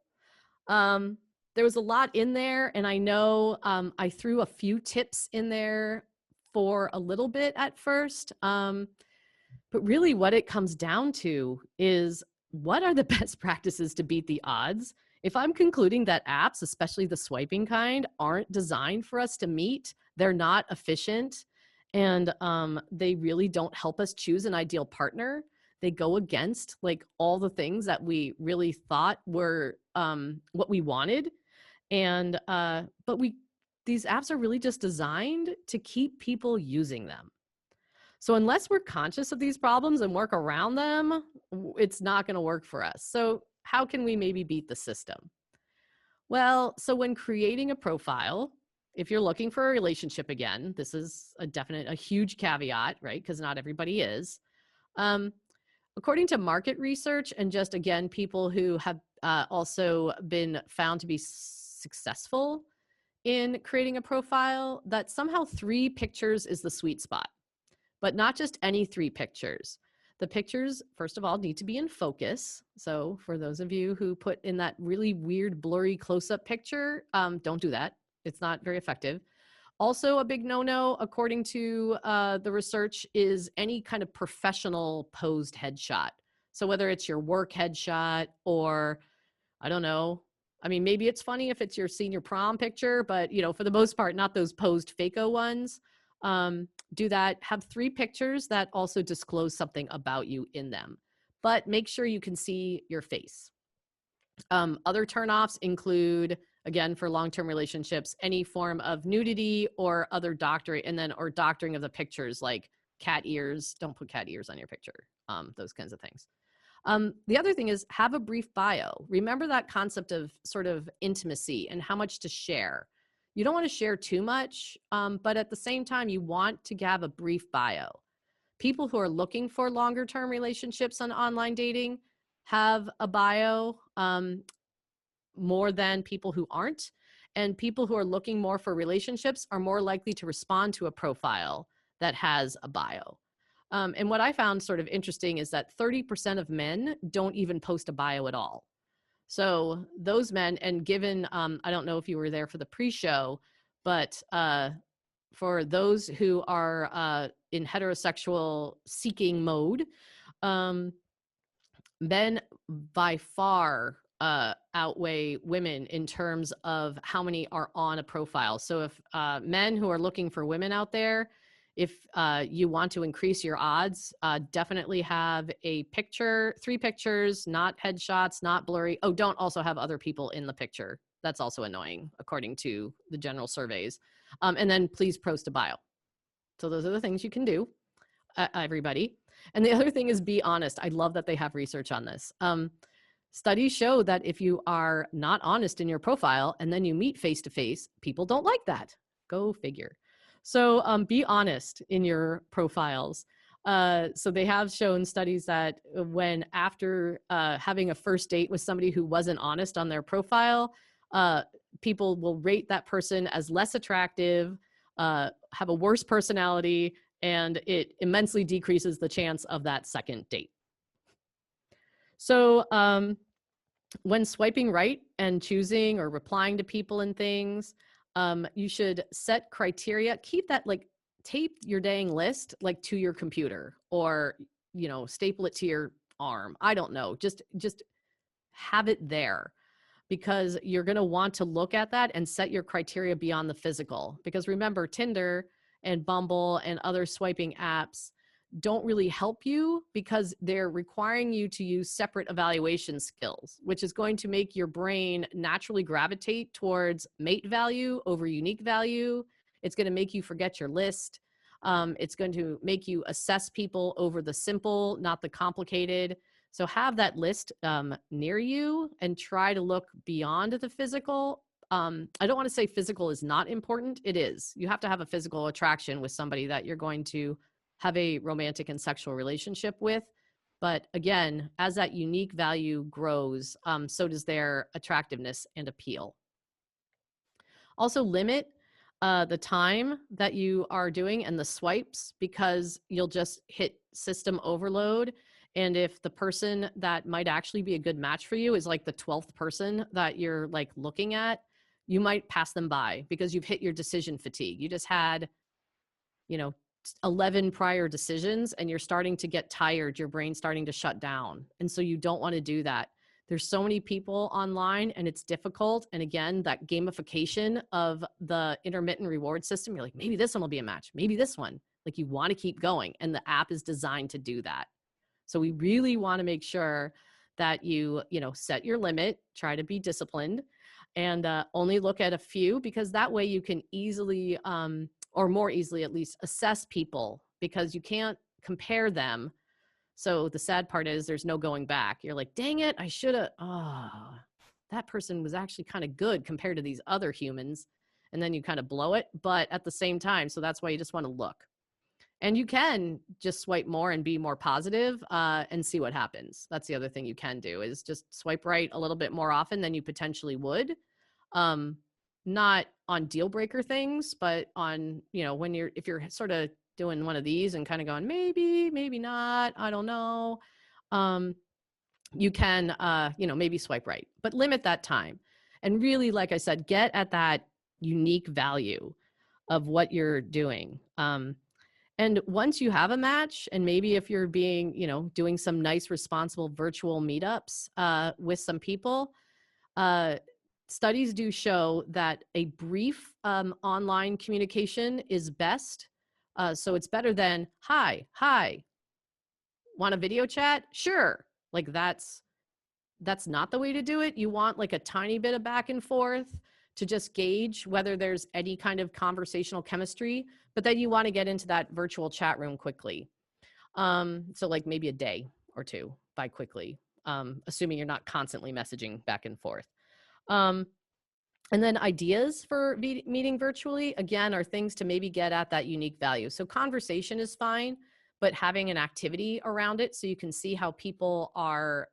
There was a lot in there, and I know I threw a few tips in there for a little bit at first. But really what it comes down to is, what are the best practices to beat the odds? If I'm concluding that apps, especially the swiping kind, aren't designed for us to meet, they're not efficient, and they really don't help us choose an ideal partner, they go against like all the things that we really thought were what we wanted. And these apps are really just designed to keep people using them. So unless we're conscious of these problems and work around them, it's not going to work for us. So how can we maybe beat the system? Well, so when creating a profile, if you're looking for a relationship, again, this is a huge caveat, right? Because not everybody is. According to market research, and just again, people who have also been found to be successful in creating a profile, that somehow 3 pictures is the sweet spot. But not just any 3 pictures. The pictures, first of all, need to be in focus. So for those of you who put in that really weird, blurry close-up picture, don't do that. It's not very effective. Also, a big no-no, according to the research, is any kind of professional posed headshot. So whether it's your work headshot or, I don't know, I mean, maybe it's funny if it's your senior prom picture, but you know, for the most part, not those posed phaco ones. Do that. Have 3 pictures that also disclose something about you in them, but make sure you can see your face. Other turnoffs include, again, for long-term relationships, any form of nudity or other doctoring, or doctoring of the pictures, like cat ears. Don't put cat ears on your picture. Those kinds of things. The other thing is, have a brief bio. Remember that concept of sort of intimacy and how much to share. You don't want to share too much, but at the same time, you want to have a brief bio. People who are looking for longer term relationships on online dating have a bio more than people who aren't. And people who are looking more for relationships are more likely to respond to a profile that has a bio. And what I found sort of interesting is that 30% of men don't even post a bio at all. So those men, and given, I don't know if you were there for the pre-show, but for those who are in heterosexual seeking mode, men by far outweigh women in terms of how many are on a profile. So if men who are looking for women out there, if you want to increase your odds, definitely have a picture, 3 pictures, not headshots, not blurry. Oh, don't also have other people in the picture. That's also annoying, according to the general surveys. And then please post a bio. So those are the things you can do, everybody. And the other thing is, be honest. I love that they have research on this. Studies show that if you are not honest in your profile and then you meet face-to-face, people don't like that. Go figure. So be honest in your profiles. So they have shown studies that when after having a first date with somebody who wasn't honest on their profile, people will rate that person as less attractive, have a worse personality, and it immensely decreases the chance of that second date. So when swiping right and choosing or replying to people and things, you should set criteria. Keep that, like, tape your dang list like to your computer, or, you know, staple it to your arm. I don't know. Just have it there, because you're going to want to look at that and set your criteria beyond the physical. Because remember, Tinder and Bumble and other swiping apps don't really help you because they're requiring you to use separate evaluation skills, which is going to make your brain naturally gravitate towards mate value over unique value. It's going to make you forget your list. It's going to make you assess people over the simple, not the complicated. So have that list near you and try to look beyond the physical. I don't want to say physical is not important. It is. You have to have a physical attraction with somebody that you're going to have a romantic and sexual relationship with. But again, as that unique value grows, so does their attractiveness and appeal. Also limit the time that you are doing and the swipes, because you'll just hit system overload. And if the person that might actually be a good match for you is like the 12th person that you're like looking at, you might pass them by because you've hit your decision fatigue. You just had, 11 prior decisions and you're starting to get tired. Your brain's starting to shut down. And so you don't want to do that. There's so many people online and it's difficult. And again, that gamification of the intermittent reward system, you're like, maybe this one will be a match. Maybe this one. Like you want to keep going. And the app is designed to do that. So we really want to make sure that you set your limit, try to be disciplined, and only look at a few, because that way you can easily, or more easily at least, assess people, because you can't compare them. So the sad part is there's no going back. You're like, dang it, I should have, that person was actually kind of good compared to these other humans. And then you kind of blow it. But at the same time, so that's why you just want to look. And you can just swipe more and be more positive and see what happens. That's the other thing you can do, is just swipe right a little bit more often than you potentially would. Not on deal breaker things, but on, if you're sort of doing one of these and kind of going, maybe, maybe not, I don't know. You can, maybe swipe right, but limit that time. And really, like I said, get at that unique value of what you're doing. And once you have a match, and maybe if you're being, doing some nice, responsible virtual meetups with some people, studies do show that a brief online communication is best. So it's better than, hi, want a video chat? Sure. Like that's not the way to do it. You want like a tiny bit of back and forth to just gauge whether there's any kind of conversational chemistry, but then you want to get into that virtual chat room quickly. So like maybe a day or two by quickly, assuming you're not constantly messaging back and forth. And then ideas for meeting virtually, again, are things to maybe get at that unique value. So conversation is fine, but having an activity around it so you can see how people are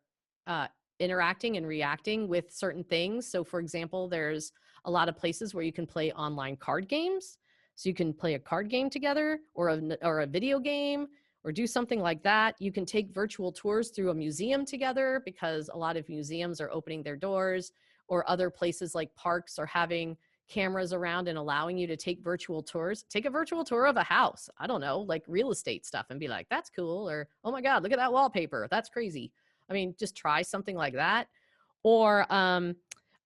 interacting and reacting with certain things. So for example, there's a lot of places where you can play online card games. So you can play a card game together, or a video game, or do something like that. You can take virtual tours through a museum together, because a lot of museums are opening their doors, or other places like parks are having cameras around and allowing you to take virtual tours. Take a virtual tour of a house. I don't know, like real estate stuff, and be like, that's cool. Or, oh my God, look at that wallpaper. That's crazy. I mean, just try something like that. Or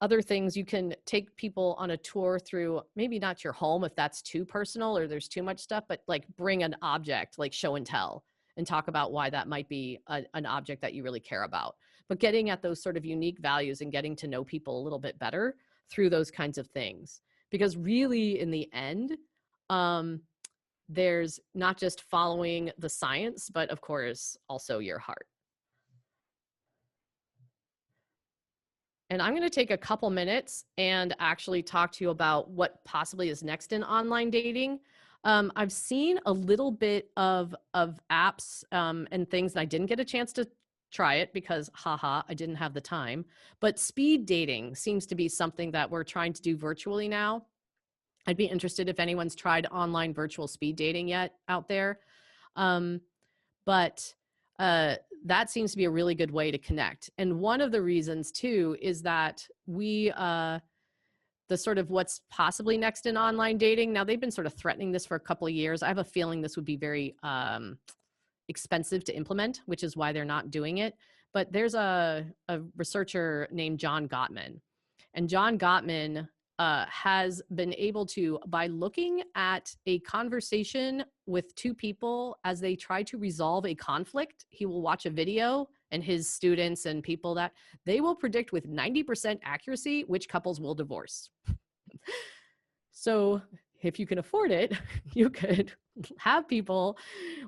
other things, you can take people on a tour through, maybe not your home if that's too personal or there's too much stuff, but like bring an object, like show and tell, and talk about why that might be an object that you really care about. But getting at those sort of unique values and getting to know people a little bit better through those kinds of things. Because really, in the end, there's not just following the science, but of course, also your heart. And I'm going to take a couple minutes and actually talk to you about what possibly is next in online dating. I've seen a little bit of apps and things, and I didn't get a chance to try it because, haha, I didn't have the time. But speed dating seems to be something that we're trying to do virtually now. I'd be interested if anyone's tried online virtual speed dating yet out there. But that seems to be a really good way to connect. And one of the reasons too is that the sort of what's possibly next in online dating. Now, they've been sort of threatening this for a couple of years. I have a feeling this would be very expensive to implement, which is why they're not doing it. But there's a researcher named John Gottman. And John Gottman has been able to, by looking at a conversation with two people as they try to resolve a conflict, he will watch a video, and his students and people that they will predict with 90% accuracy which couples will divorce. So if you can afford it, you could have people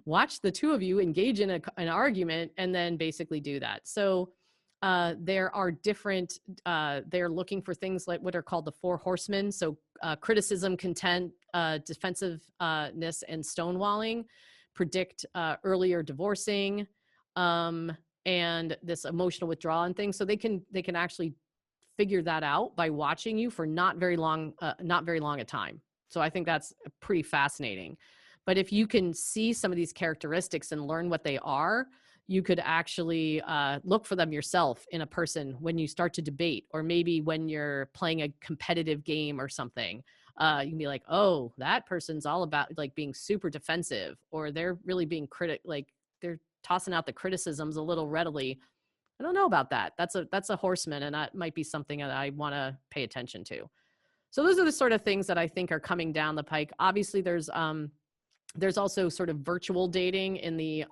watch the two of you engage in an argument and then basically do that. So there are different, they're looking for things like what are called the four horsemen. So criticism, content, defensiveness, and stonewalling predict earlier divorcing, and this emotional withdrawal and things. So they can actually figure that out by watching you for not very long a time. So I think that's pretty fascinating. But if you can see some of these characteristics and learn what they are, you could actually look for them yourself in a person when you start to debate, or maybe when you're playing a competitive game or something. You can be like, oh, that person's all about like being super defensive, or they're really being like they're tossing out the criticisms a little readily. I don't know about that. That's a horseman, and that might be something that I want to pay attention to. So those are the sort of things that I think are coming down the pike. Obviously, there's also sort of virtual dating in the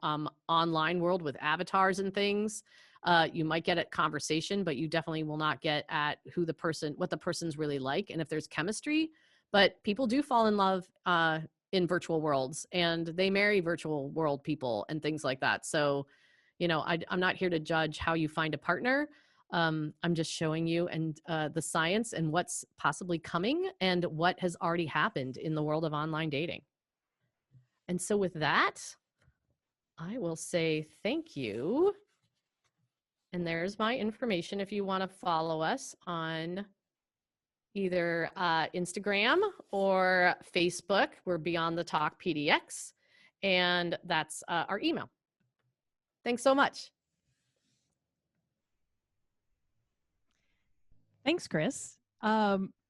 online world with avatars and things. You might get at conversation, but you definitely will not get at what the person's really like, and if there's chemistry. But people do fall in love in virtual worlds, and they marry virtual world people and things like that. So, I'm not here to judge how you find a partner. I'm just showing you and the science and what's possibly coming and what has already happened in the world of online dating. And so with that, I will say thank you. And there's my information if you want to follow us on either Instagram or Facebook. We're Beyond the Talk PDX, and that's our email. Thanks so much. Thanks, Kris.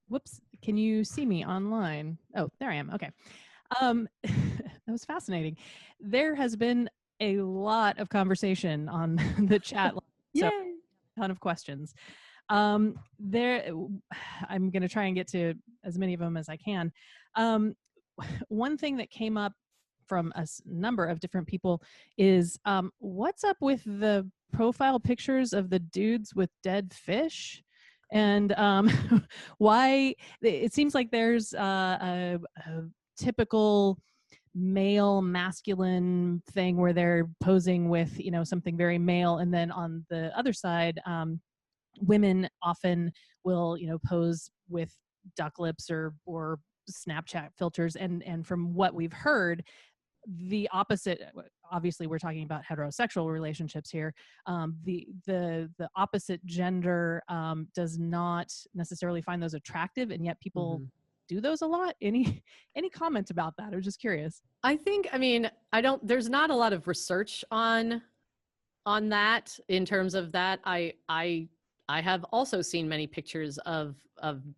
Whoops, can you see me online? Oh, there I am. Okay. That was fascinating. There has been a lot of conversation on the chat. So a ton of questions. I'm going to try and get to as many of them as I can. One thing that came up from a number of different people is what's up with the profile pictures of the dudes with dead fish? And why it seems like there's a typical male masculine thing where they're posing with something very male, and then on the other side women often will pose with duck lips or Snapchat filters, and from what we've heard, the opposite. Obviously we're talking about heterosexual relationships here. The opposite gender does not necessarily find those attractive, and yet people do those a lot. Any comments about that? I was just curious. I think, there's not a lot of research on that in terms of that. I have also seen many pictures of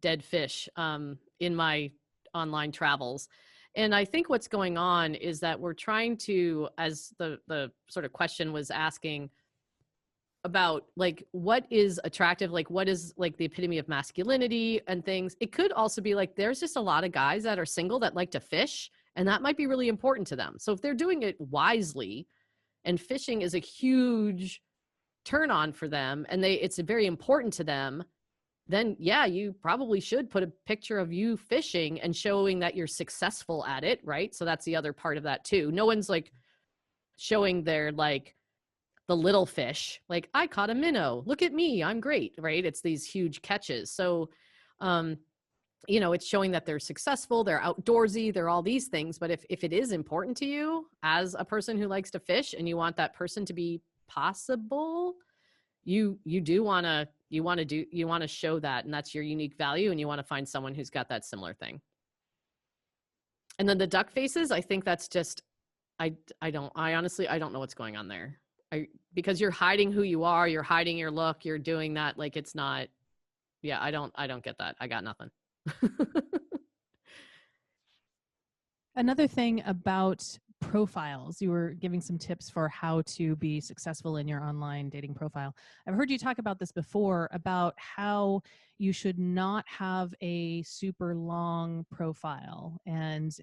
dead fish in my online travels. And I think what's going on is that we're trying to, as the sort of question was asking about, like, what is attractive, like what is like the epitome of masculinity and things. It could also be like there's just a lot of guys that are single that like to fish, and that might be really important to them. So if they're doing it wisely, and fishing is a huge turn on for them, and it's very important to them, then yeah, you probably should put a picture of you fishing and showing that you're successful at it, right? So that's the other part of that too. No one's like showing their like the little fish, like I caught a minnow, look at me, I'm great, right? It's these huge catches. So it's showing that they're successful, they're outdoorsy, they're all these things. But if it is important to you as a person who likes to fish, and you want that person to be possible, you want to show that, and that's your unique value, and you want to find someone who's got that similar thing. And then the duck faces, I think that's just, I honestly don't know what's going on there. Because you're hiding who you are, you're hiding your look, you're doing that, like it's not, I don't get that. I got nothing. Another thing about profiles. You were giving some tips for how to be successful in your online dating profile. I've heard you talk about this before, about how you should not have a super long profile, and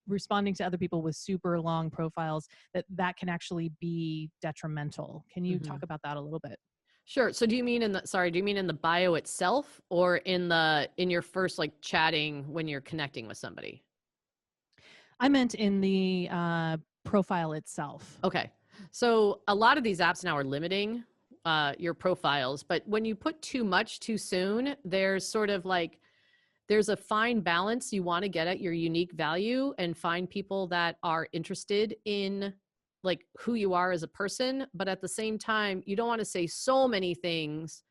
responding to other people with super long profiles, that can actually be detrimental. Can you Mhm. talk about that a little bit? Sure. So do you mean do you mean in the bio itself or in your first like chatting when you're connecting with somebody? I meant in the profile itself. Okay. So a lot of these apps now are limiting your profiles, but when you put too much too soon, there's sort of like there's a fine balance. You want to get at your unique value and find people that are interested in like who you are as a person, but at the same time, you don't want to say so many things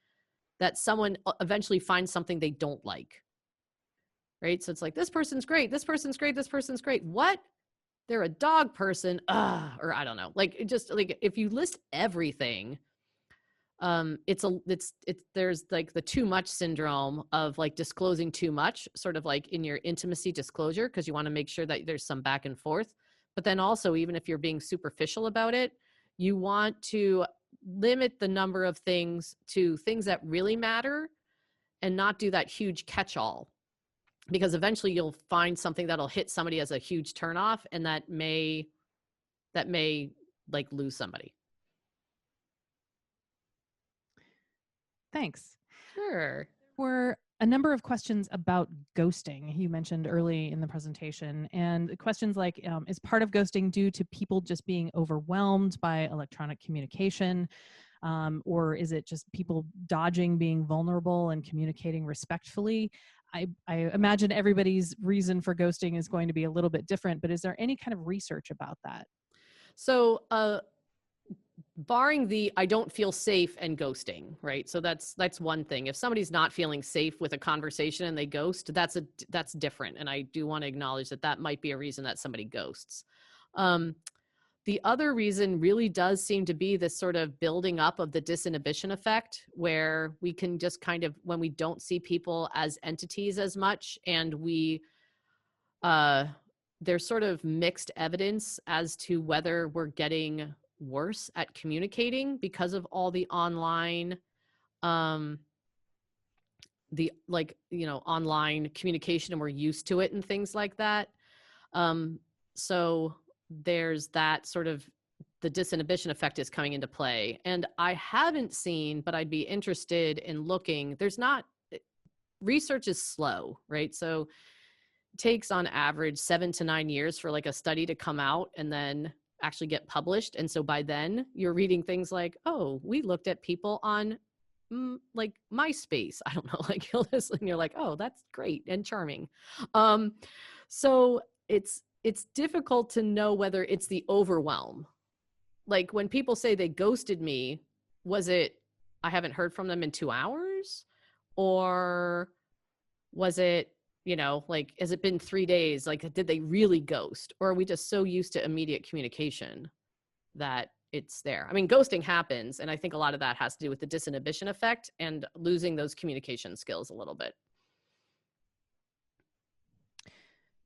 that someone eventually finds something they don't like. Right? So it's like this person's great, this person's great, this person's great. What? They're a dog person. Or I don't know. Like it just like if you list everything, it's there's like the too much syndrome of like disclosing too much, sort of like in your intimacy disclosure, because you want to make sure that there's some back and forth. But then also, even if you're being superficial about it, you want to limit the number of things to things that really matter and not do that huge catch-all, because eventually you'll find something that'll hit somebody as a huge turnoff, and that may like lose somebody. Thanks. Sure. Were a number of questions about ghosting you mentioned early in the presentation, and questions like, is part of ghosting due to people just being overwhelmed by electronic communication, or is it just people dodging being vulnerable and communicating respectfully? I imagine everybody's reason for ghosting is going to be a little bit different, but is there any kind of research about that? So barring the I don't feel safe and ghosting, right? So that's one thing. If somebody's not feeling safe with a conversation and they ghost, that's different, and I do want to acknowledge that that might be a reason that somebody ghosts. um the other reason really does seem to be this sort of building up of the disinhibition effect, where we can just kind of, when we don't see people as entities as much, and we uh there's sort of mixed evidence as to whether we're getting worse at communicating because of all the online um online communication, and we're used to it and things like that. So there's that sort of, the disinhibition effect is coming into play. And I haven't seen, but I'd be interested in looking. There's not, research is slow, right? So it takes on average 7 to 9 years for like a study to come out and then actually get published. And so by then you're reading things like, oh, we looked at people on like MySpace. I don't know, like you'll listen and you're like, oh, that's great and charming. So it's difficult to know whether it's the overwhelm. Like when people say they ghosted me, was it I haven't heard from them in 2 hours? Or was it, like, has it been 3 days? Like, did they really ghost? Or are we just so used to immediate communication that it's there? I mean, ghosting happens, and I think a lot of that has to do with the disinhibition effect and losing those communication skills a little bit.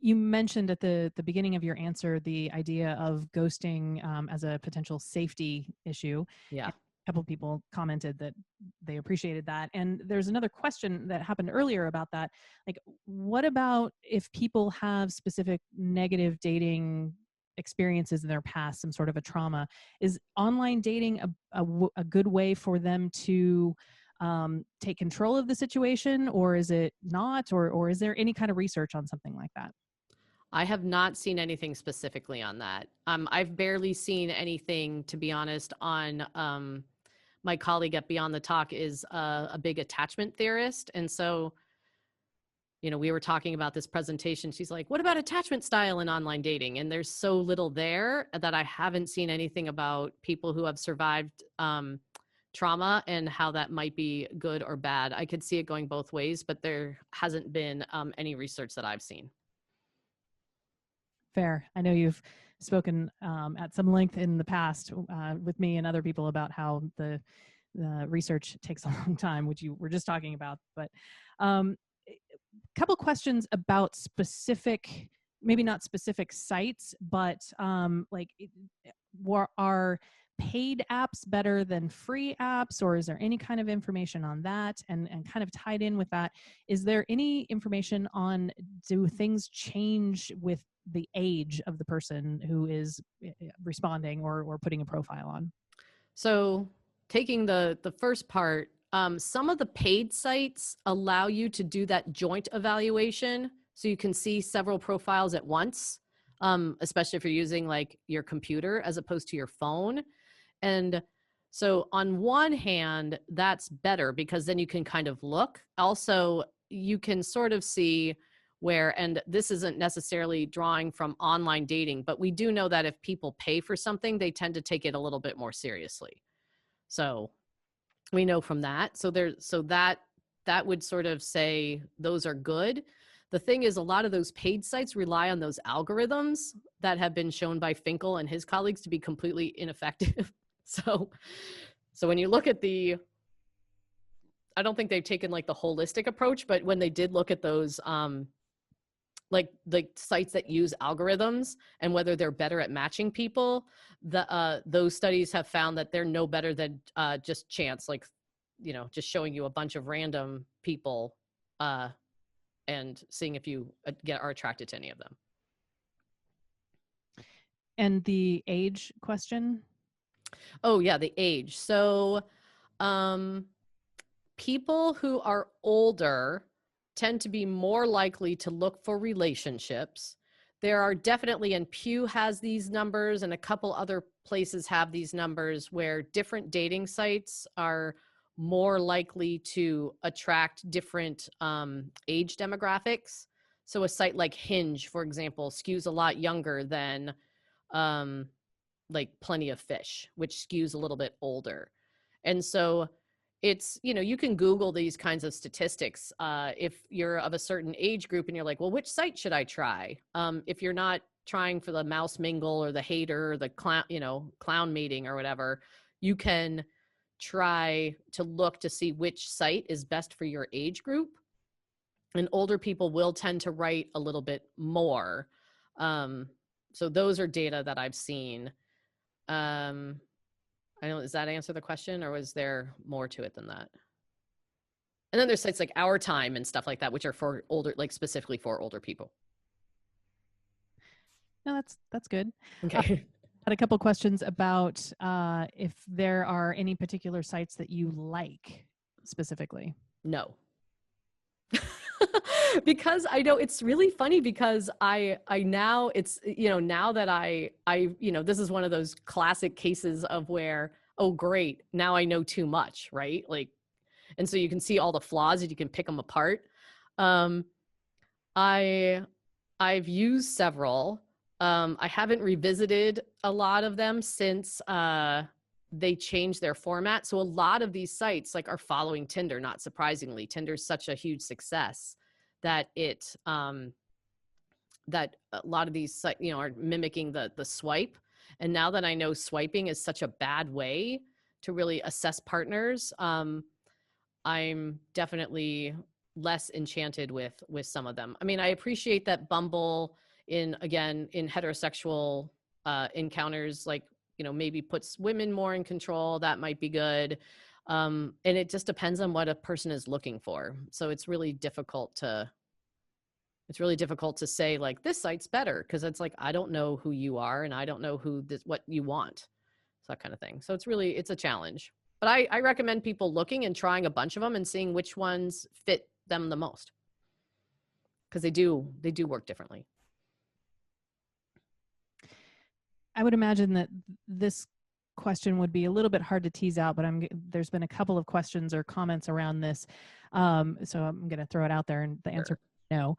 You mentioned at the beginning of your answer the idea of ghosting as a potential safety issue. Yeah. And a couple of people commented that they appreciated that. And there's another question that happened earlier about that. Like, what about if people have specific negative dating experiences in their past, some sort of a trauma? Is online dating a good way for them to take control of the situation, or is it not? Or is there any kind of research on something like that? I have not seen anything specifically on that. I've barely seen anything, to be honest, on my colleague at Beyond the Talk is a big attachment theorist. And so, we were talking about this presentation. She's like, what about attachment style in online dating? And there's so little there that I haven't seen anything about people who have survived trauma and how that might be good or bad. I could see it going both ways, but there hasn't been any research that I've seen. Fair. I know you've spoken at some length in the past with me and other people about how the research takes a long time, which you were just talking about. But a couple questions about specific maybe not specific sites, but are paid apps better than free apps, or is there any kind of information on that? And kind of tied in with that, is there any information on, do things change with the age of the person who is responding or putting a profile on? So taking the first part, some of the paid sites allow you to do that joint evaluation, so you can see several profiles at once, especially if you're using like your computer as opposed to your phone. And so on one hand, that's better because then you can kind of look. Also, you can sort of see where, and this isn't necessarily drawing from online dating, but we do know that if people pay for something, they tend to take it a little bit more seriously. So we know from that. So that would sort of say those are good. The thing is, a lot of those paid sites rely on those algorithms that have been shown by Finkel and his colleagues to be completely ineffective. So when you look at I don't think they've taken like the holistic approach, but when they did look at those, like sites that use algorithms and whether they're better at matching people, those studies have found that they're no better than just chance, like, just showing you a bunch of random people and seeing if you are attracted to any of them. And the age question? Oh yeah, the age. So people who are older tend to be more likely to look for relationships. There are definitely, and Pew has these numbers and a couple other places have these numbers, where different dating sites are more likely to attract different age demographics. So a site like Hinge, for example, skews a lot younger than like Plenty of Fish, which skews a little bit older. And so it's, you can Google these kinds of statistics if you're of a certain age group and you're like, well, which site should I try? If you're not trying for the mouse mingle or the hater or the clown mating or whatever, you can try to look to see which site is best for your age group. And older people will tend to write a little bit more. So those are data that I've seen. I don't, does that answer the question, or was there more to it than that? And then there's sites like Our Time and stuff like that, which are for older, like specifically for older people. No, that's good. Okay. Had a couple questions about if there are any particular sites that you like specifically. No. Because I know it's really funny, because I now it's, now that I this is one of those classic cases of where, oh great, now I know too much, right? Like, and so you can see all the flaws and you can pick them apart. I've used several. I haven't revisited a lot of them since they changed their format. So a lot of these sites like are following Tinder, not surprisingly. Tinder's such a huge success that that a lot of these are mimicking the swipe. And now that I know swiping is such a bad way to really assess partners, I'm definitely less enchanted with some of them. I mean, I appreciate that Bumble in heterosexual encounters, like, maybe puts women more in control. That might be good. And it just depends on what a person is looking for. So it's really difficult to say like this site's better, because it's like, I don't know who you are and I don't know what you want. So that kind of thing. So it's a challenge. But I recommend people looking and trying a bunch of them and seeing which ones fit them the most, because they do work differently. I would imagine that this question would be a little bit hard to tease out, but there's been a couple of questions or comments around this. So I'm going to throw it out there, and the answer is no.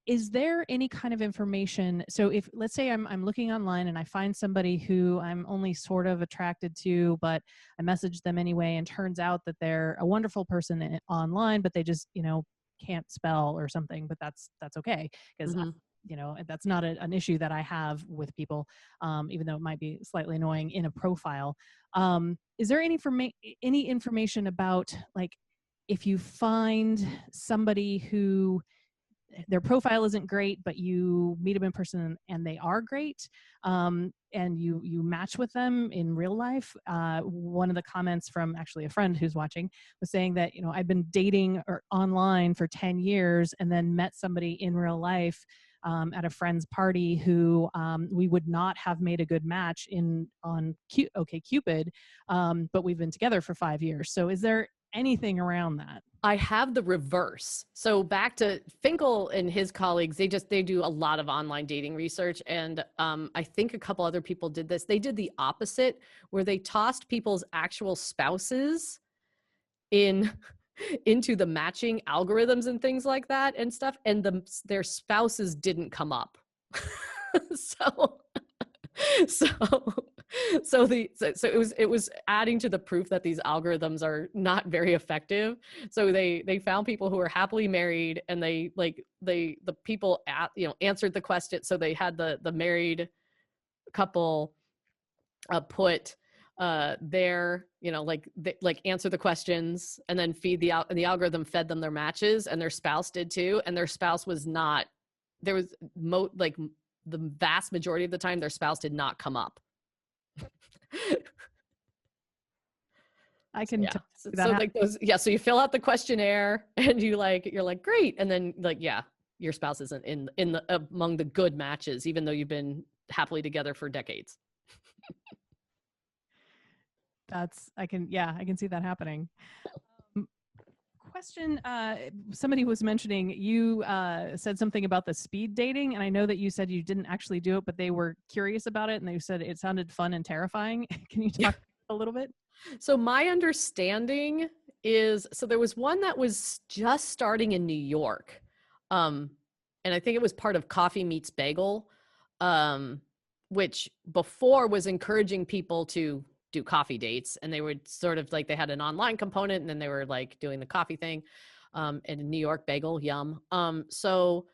Is there any kind of information? So if, let's say I'm looking online and I find somebody who I'm only sort of attracted to, but I message them anyway, and turns out that they're a wonderful person online, but they just, can't spell or something, but that's okay, because that's not an issue that I have with people, even though it might be slightly annoying in a profile. Is there any information about, like, if you find somebody who their profile isn't great, but you meet them in person and they are great, and you match with them in real life. One of the comments from actually a friend who's watching was saying that, I've been dating or online for 10 years and then met somebody in real life at a friend's party who we would not have made a good match on OkCupid, but we've been together for 5 years. So is there anything around that? I have the reverse. So back to Finkel and his colleagues, they do a lot of online dating research. And I think a couple other people did this. They did the opposite, where they tossed people's actual spouses into the matching algorithms and things like that and stuff. And their spouses didn't come up. so so so it was adding to the proof that these algorithms are not very effective. So they found people who were happily married, and the people answered the question. So they had the married couple put their answer the questions, and then feed the algorithm fed them their matches, and their spouse did too, and their spouse was not there was the vast majority of the time their spouse did not come up. I can so so you fill out the questionnaire and you're like great, and then your spouse isn't in the among the good matches, even though you've been happily together for decades. I can see that happening. Question, somebody was mentioning, you said something about the speed dating, and I know that you said you didn't actually do it, but they were curious about it and they said it sounded fun and terrifying. Can you talk a little bit? So my understanding is, there was one that was just starting in New York, and I think it was part of Coffee Meets Bagel, which before was encouraging people to do coffee dates, and they would sort of they had an online component, and then they were doing the coffee thing, and in New York bagel, yum. So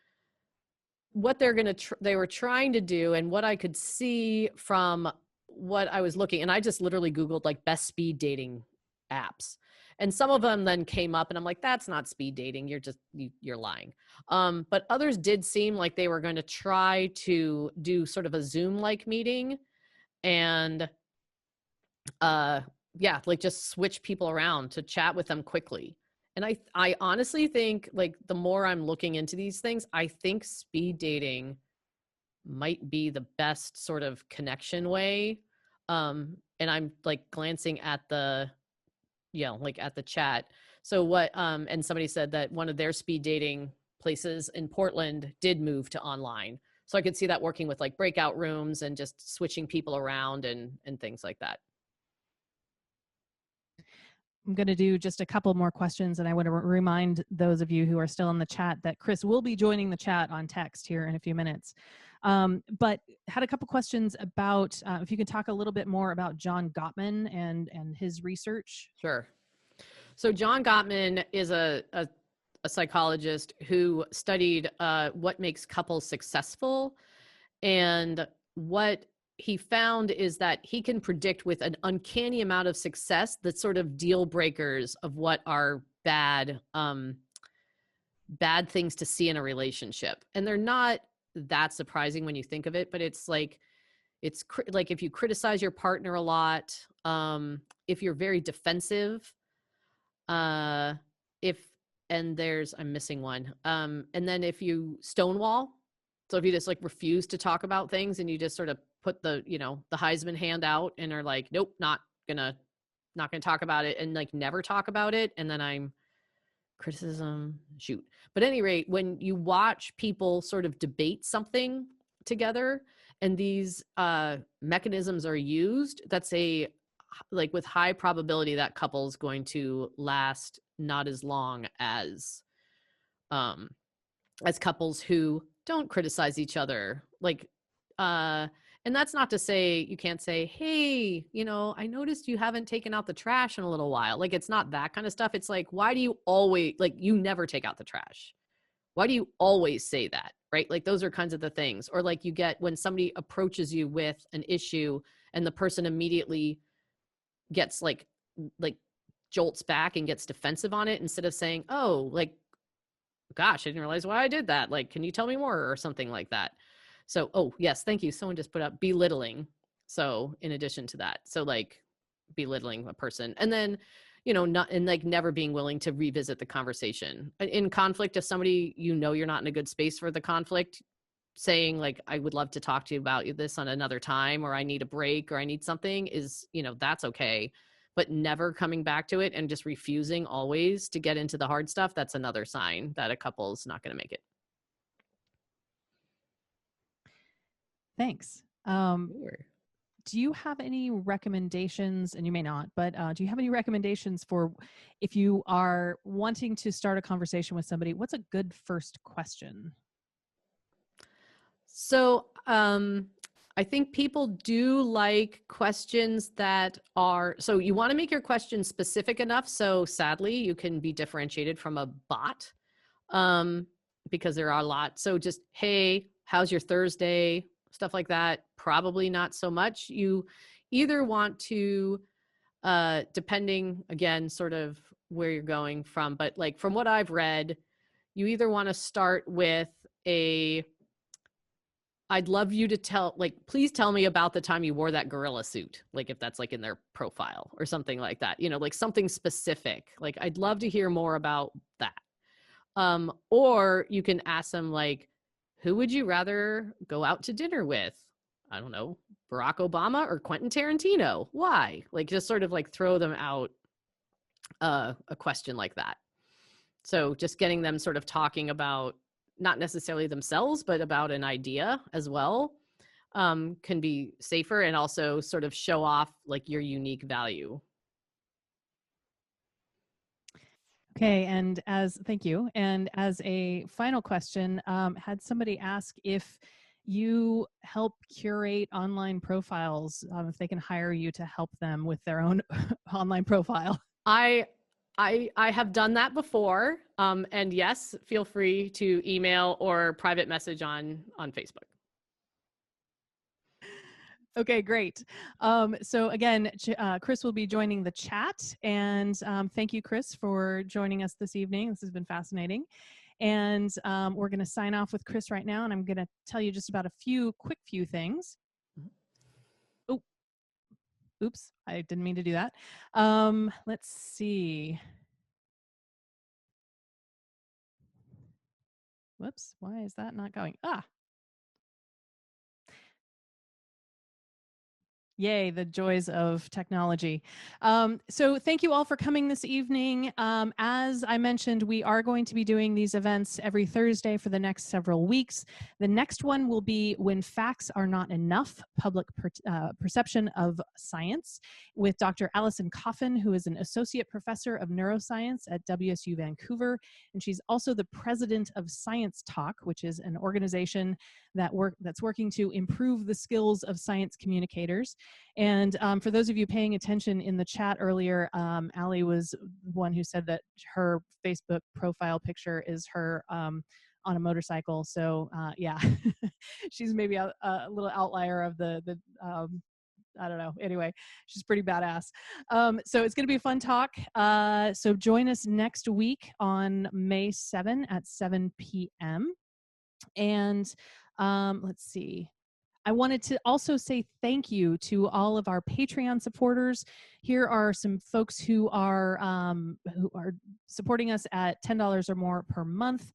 what they were trying to do, and what I could see from what I was looking, and I just literally Googled best speed dating apps, and some of them then came up, and I'm like, that's not speed dating. You're lying. But others did seem like they were going to try to do sort of a Zoom-like meeting, and just switch people around to chat with them quickly. And I honestly think the more I'm looking into these things, I think speed dating might be the best sort of connection way. And I'm glancing at the at the chat. So what and somebody said that one of their speed dating places in Portland did move to online. So I could see that working with breakout rooms and just switching people around and things like that. I'm going to do just a couple more questions, and I want to remind those of you who are still in the chat that Kris will be joining the chat on text here in a few minutes. But had a couple questions about if you could talk a little bit more about John Gottman and his research. Sure. So John Gottman is a psychologist who studied what makes couples successful, and what he found is that he can predict with an uncanny amount of success the sort of deal breakers of what are bad things to see in a relationship. And they're not that surprising when you think of it, but it's if you criticize your partner a lot, if you're very defensive, I'm missing one. And then if you stonewall, so if you just refuse to talk about things and you just sort of put the Heisman hand out and are nope, not gonna talk about it, and never talk about it. And then I'm criticism, shoot. But at any rate, when you watch people sort of debate something together and these mechanisms are used, that's with high probability that couple's going to last not as long as couples who don't criticize each other. And that's not to say you can't say, hey, I noticed you haven't taken out the trash in a little while. It's not that kind of stuff. It's why do you always, you never take out the trash? Why do you always say that? Right? Those are kinds of the things. Or you get when somebody approaches you with an issue and the person immediately gets jolts back and gets defensive on it, instead of saying, oh, gosh, I didn't realize why I did that. Like, can you tell me more or something like that? So, oh, yes, thank you. Someone just put up belittling. So, in addition to that, so like belittling a person, and then, not, and like never being willing to revisit the conversation. In conflict, if somebody, you're not in a good space for the conflict, saying like, I would love to talk to you about this on another time, or I need a break, or I need something, is, that's okay. But never coming back to it and just refusing always to get into the hard stuff, that's another sign that a couple's not going to make it. Thanks. Sure. Do you have any recommendations, and you may not, but do you have any recommendations for if you are wanting to start a conversation with somebody, what's a good first question? So, I think people do like questions that are, so you want to make your question specific enough. So sadly, you can be differentiated from a bot, because there are a lot. So just, hey, how's your Thursday? Stuff like that. Probably not so much. You either want to, depending again, sort of where you're going from, but like from what I've read, you either want to start with a, I'd love you to tell, like, please tell me about the time you wore that gorilla suit. Like if that's like in their profile or something like that, like something specific. Like, I'd love to hear more about that. Or you can ask them like, who would you rather go out to dinner with? I don't know, Barack Obama or Quentin Tarantino? Why? Like just sort of like throw them out a question like that. So just getting them sort of talking about not necessarily themselves, but about an idea as well, can be safer and also sort of show off like your unique value. Okay, and thank you. And as a final question, had somebody ask if you help curate online profiles, if they can hire you to help them with their own online profile. I have done that before. And yes, feel free to email or private message on Facebook. Okay, great. So again, Kris will be joining the chat, and thank you, Kris, for joining us this evening. This has been fascinating. And we're going to sign off with Kris right now, and I'm going to tell you just about a quick few things. Oh, oops, I didn't mean to do that. Let's see. Whoops, why is that not going? Yay, the joys of technology. So thank you all for coming this evening. As I mentioned, we are going to be doing these events every Thursday for the next several weeks. The next one will be When Facts Are Not Enough, Public Perception of Science, with Dr. Allison Coffin, who is an associate professor of neuroscience at WSU Vancouver. And she's also the president of Science Talk, which is an organization that's working to improve the skills of science communicators. And for those of you paying attention in the chat earlier, Allie was the one who said that her Facebook profile picture is her on a motorcycle. So yeah, she's maybe a little outlier of the I don't know. Anyway, she's pretty badass. So it's going to be a fun talk. So join us next week on May 7 at 7 p.m. And let's see. I wanted to also say thank you to all of our Patreon supporters. Here are some folks who are supporting us at $10 or more per month.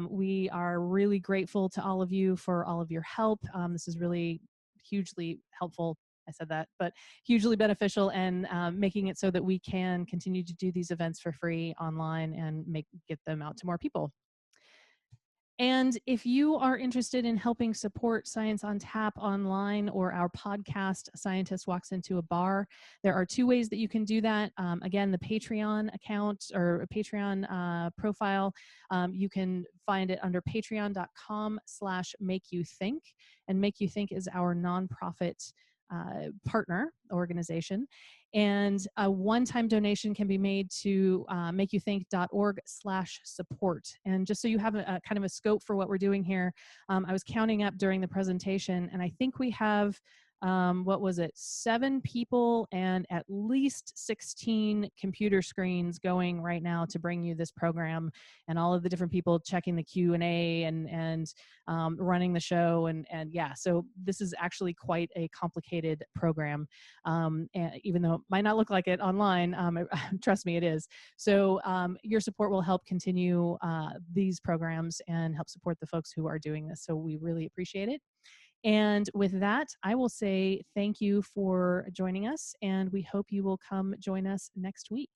We are really grateful to all of you for all of your help. This is really hugely helpful. I said that, but hugely beneficial, and making it so that we can continue to do these events for free online and get them out to more people. And if you are interested in helping support Science on Tap online or our podcast, Scientist Walks Into a Bar, there are two ways that you can do that. Again, the Patreon account or Patreon profile, you can find it under patreon.com/makeyouthink. And Make You Think is our nonprofit partner organization. And a one-time donation can be made to makeyouthink.org/support. And just so you have a kind of a scope for what we're doing here, I was counting up during the presentation, and I think we have what was it, 7 people and at least 16 computer screens going right now to bring you this program, and all of the different people checking the Q&A and running the show. And yeah, so this is actually quite a complicated program. And even though it might not look like it online, trust me, it is. So your support will help continue these programs and help support the folks who are doing this. So we really appreciate it. And with that, I will say thank you for joining us, and we hope you will come join us next week.